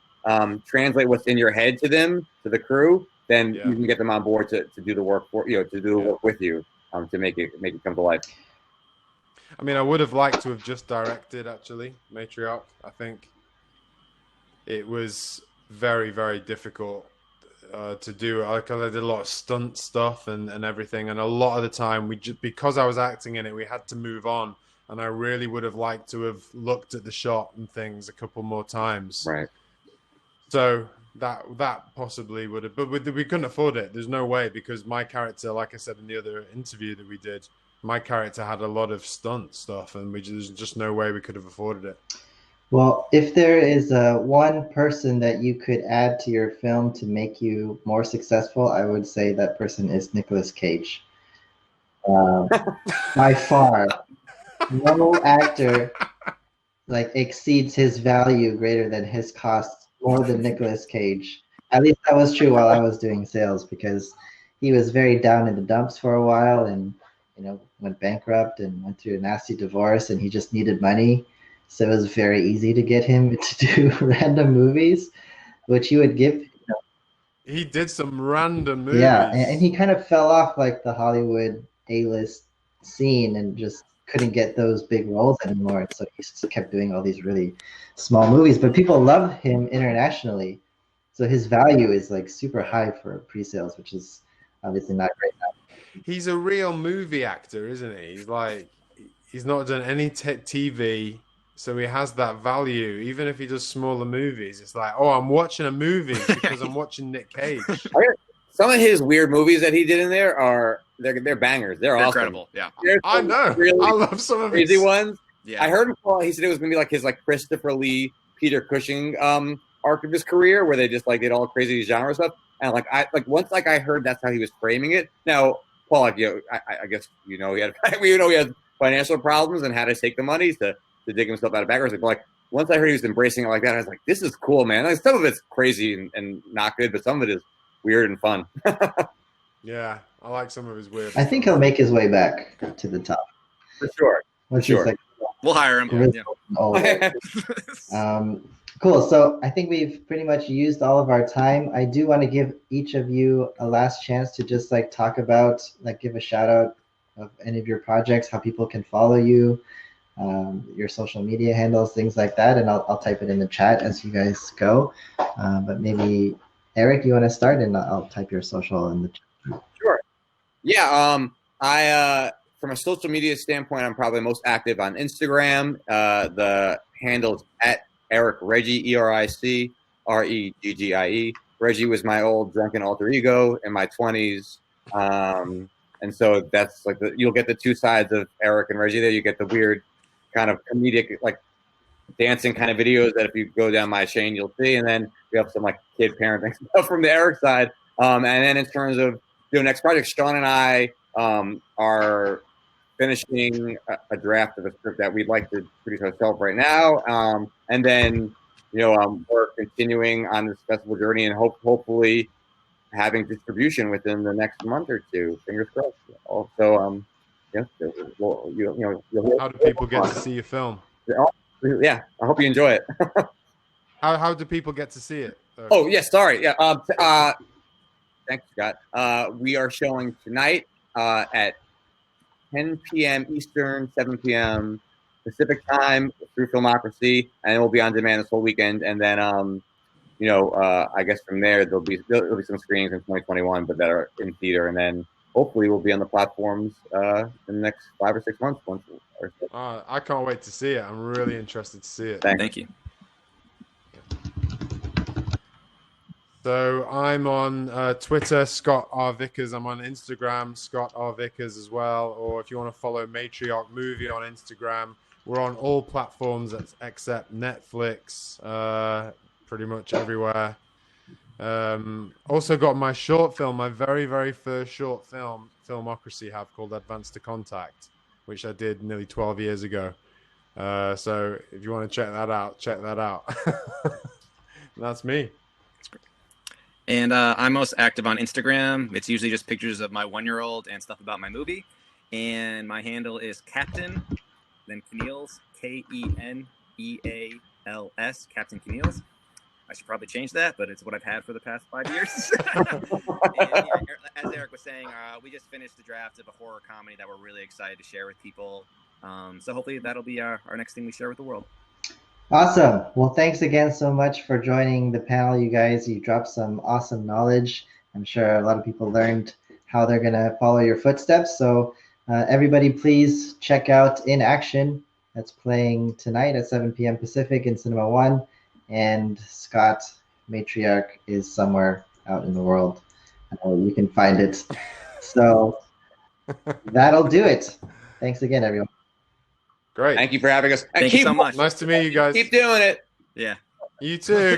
B: translate what's in your head to them, to the crew, then you can get them on board to do the work work with you, to make it come to life.
D: I mean, I would have liked to have just directed, actually, Matriarch. I think it was very, very difficult to do. Because I did a lot of stunt stuff and everything. And a lot of the time, because I was acting in it, we had to move on. And I really would have liked to have looked at the shot and things a couple more times.
B: Right.
D: So that possibly would have, but we couldn't afford it. There's no way, because my character, like I said in the other interview that we did, my character had a lot of stunt stuff, and there's just no way we could have afforded it.
A: Well, if there is one person that you could add to your film to make you more successful, I would say that person is Nicolas Cage. By far, no actor exceeds his value greater than his cost more than Nicolas Cage. At least that was true while I was doing sales, because he was very down in the dumps for a while, and went bankrupt and went through a nasty divorce, and he just needed money. So it was very easy to get him to do random movies, which he would give.
D: He did some random movies.
A: Yeah, and he kind of fell off like the Hollywood A-list scene and just couldn't get those big roles anymore. So he just kept doing all these really small movies. But people love him internationally. So his value is super high for pre-sales, which is obviously not great now.
D: He's a real movie actor, isn't he? He's not done any TV, so he has that value. Even if he does smaller movies, it's like, I'm watching a movie because I'm watching Nick Cage.
B: Some of his weird movies that he did in there they're bangers. They're awesome.
C: Incredible. Yeah,
B: I
D: know.
B: Really
D: I love some of
B: crazy
D: his
B: ones.
C: Yeah.
B: I heard him call. He said it was gonna be like his like Christopher Lee, Peter Cushing arc of his career, where they just like did all crazy genre stuff. And once I heard that's how he was framing it. Now, Paul, like, I guess he had he had financial problems and had to take the money to dig himself out of backwards. Like once I heard he was embracing it like that, I was like, this is cool, man. Like, some of it's crazy and not good, but some of it is weird and fun.
D: Yeah, I like some of his weird.
A: I think he'll make his way back to the top.
B: For sure.
A: Once he's like
C: We'll hire him.
A: really old. Cool. So I think we've pretty much used all of our time. I do want to give each of you a last chance to just like talk about, like, give a shout out of any of your projects, how people can follow you, your social media handles, things like that. And I'll type it in the chat as you guys go. But maybe Eric, you want to start, and I'll type your social in the chat.
B: Sure. Yeah. I from a social media standpoint, I'm probably most active on Instagram. The handle is at Eric Reggie, ERIC REGGIE. Reggie was my old drunken alter ego in my 20s. And so that's like you'll get the two sides of Eric and Reggie there. You get the weird kind of comedic, like dancing kind of videos that if you go down my chain, you'll see. And then we have some like kid parenting stuff from the Eric side. And then in terms of next project, Sean and I are finishing a draft of a script that we'd like to produce ourselves right now. And then, we're continuing on this festival journey and hopefully having distribution within the next month or two. Fingers crossed. Also,
D: how do people get to see your film?
B: Yeah, I hope you enjoy it.
D: How do people get to see it?
B: Oh, yeah, sorry. Yeah. Thanks, Scott. We are showing tonight at 10 p.m. Eastern, 7 p.m. Pacific time through Filmocracy, and it will be on demand this whole weekend. And then, I guess from there there'll be some screenings in 2021, but that are in theater, and then hopefully we'll be on the platforms in the next 5 or 6 months.
D: I can't wait to see it. I'm really interested to see it.
C: Thank you.
D: So I'm on Twitter, Scott R. Vickers. I'm on Instagram, Scott R. Vickers as well. Or if you want to follow Matriarch Movie on Instagram, we're on all platforms except Netflix, pretty much everywhere. Also got my short film, my very, very first short film, Filmocracy have, called Advance to Contact, which I did nearly 12 years ago. So if you want to check that out. That's me.
C: And I'm most active on Instagram. It's usually just pictures of my 1-year-old and stuff about my movie. And my handle is Captain, then Keneals, Keneals, Captain Keneals. I should probably change that, but it's what I've had for the past 5 years. And, as Eric was saying, we just finished the draft of a horror comedy that we're really excited to share with people. So hopefully that'll be our next thing we share with the world.
A: Awesome. Well, thanks again so much for joining the panel, you guys. You dropped some awesome knowledge. I'm sure a lot of people learned how they're going to follow your footsteps. So everybody, please check out In Action. That's playing tonight at 7 p.m. Pacific in Cinema One. And Scott, Matriarch, is somewhere out in the world. You can find it. So that'll do it. Thanks again, everyone.
D: Great.
B: Thank you for having us.
C: Thank you so much.
D: Nice to meet you guys.
B: Keep doing it.
C: Yeah.
D: You too.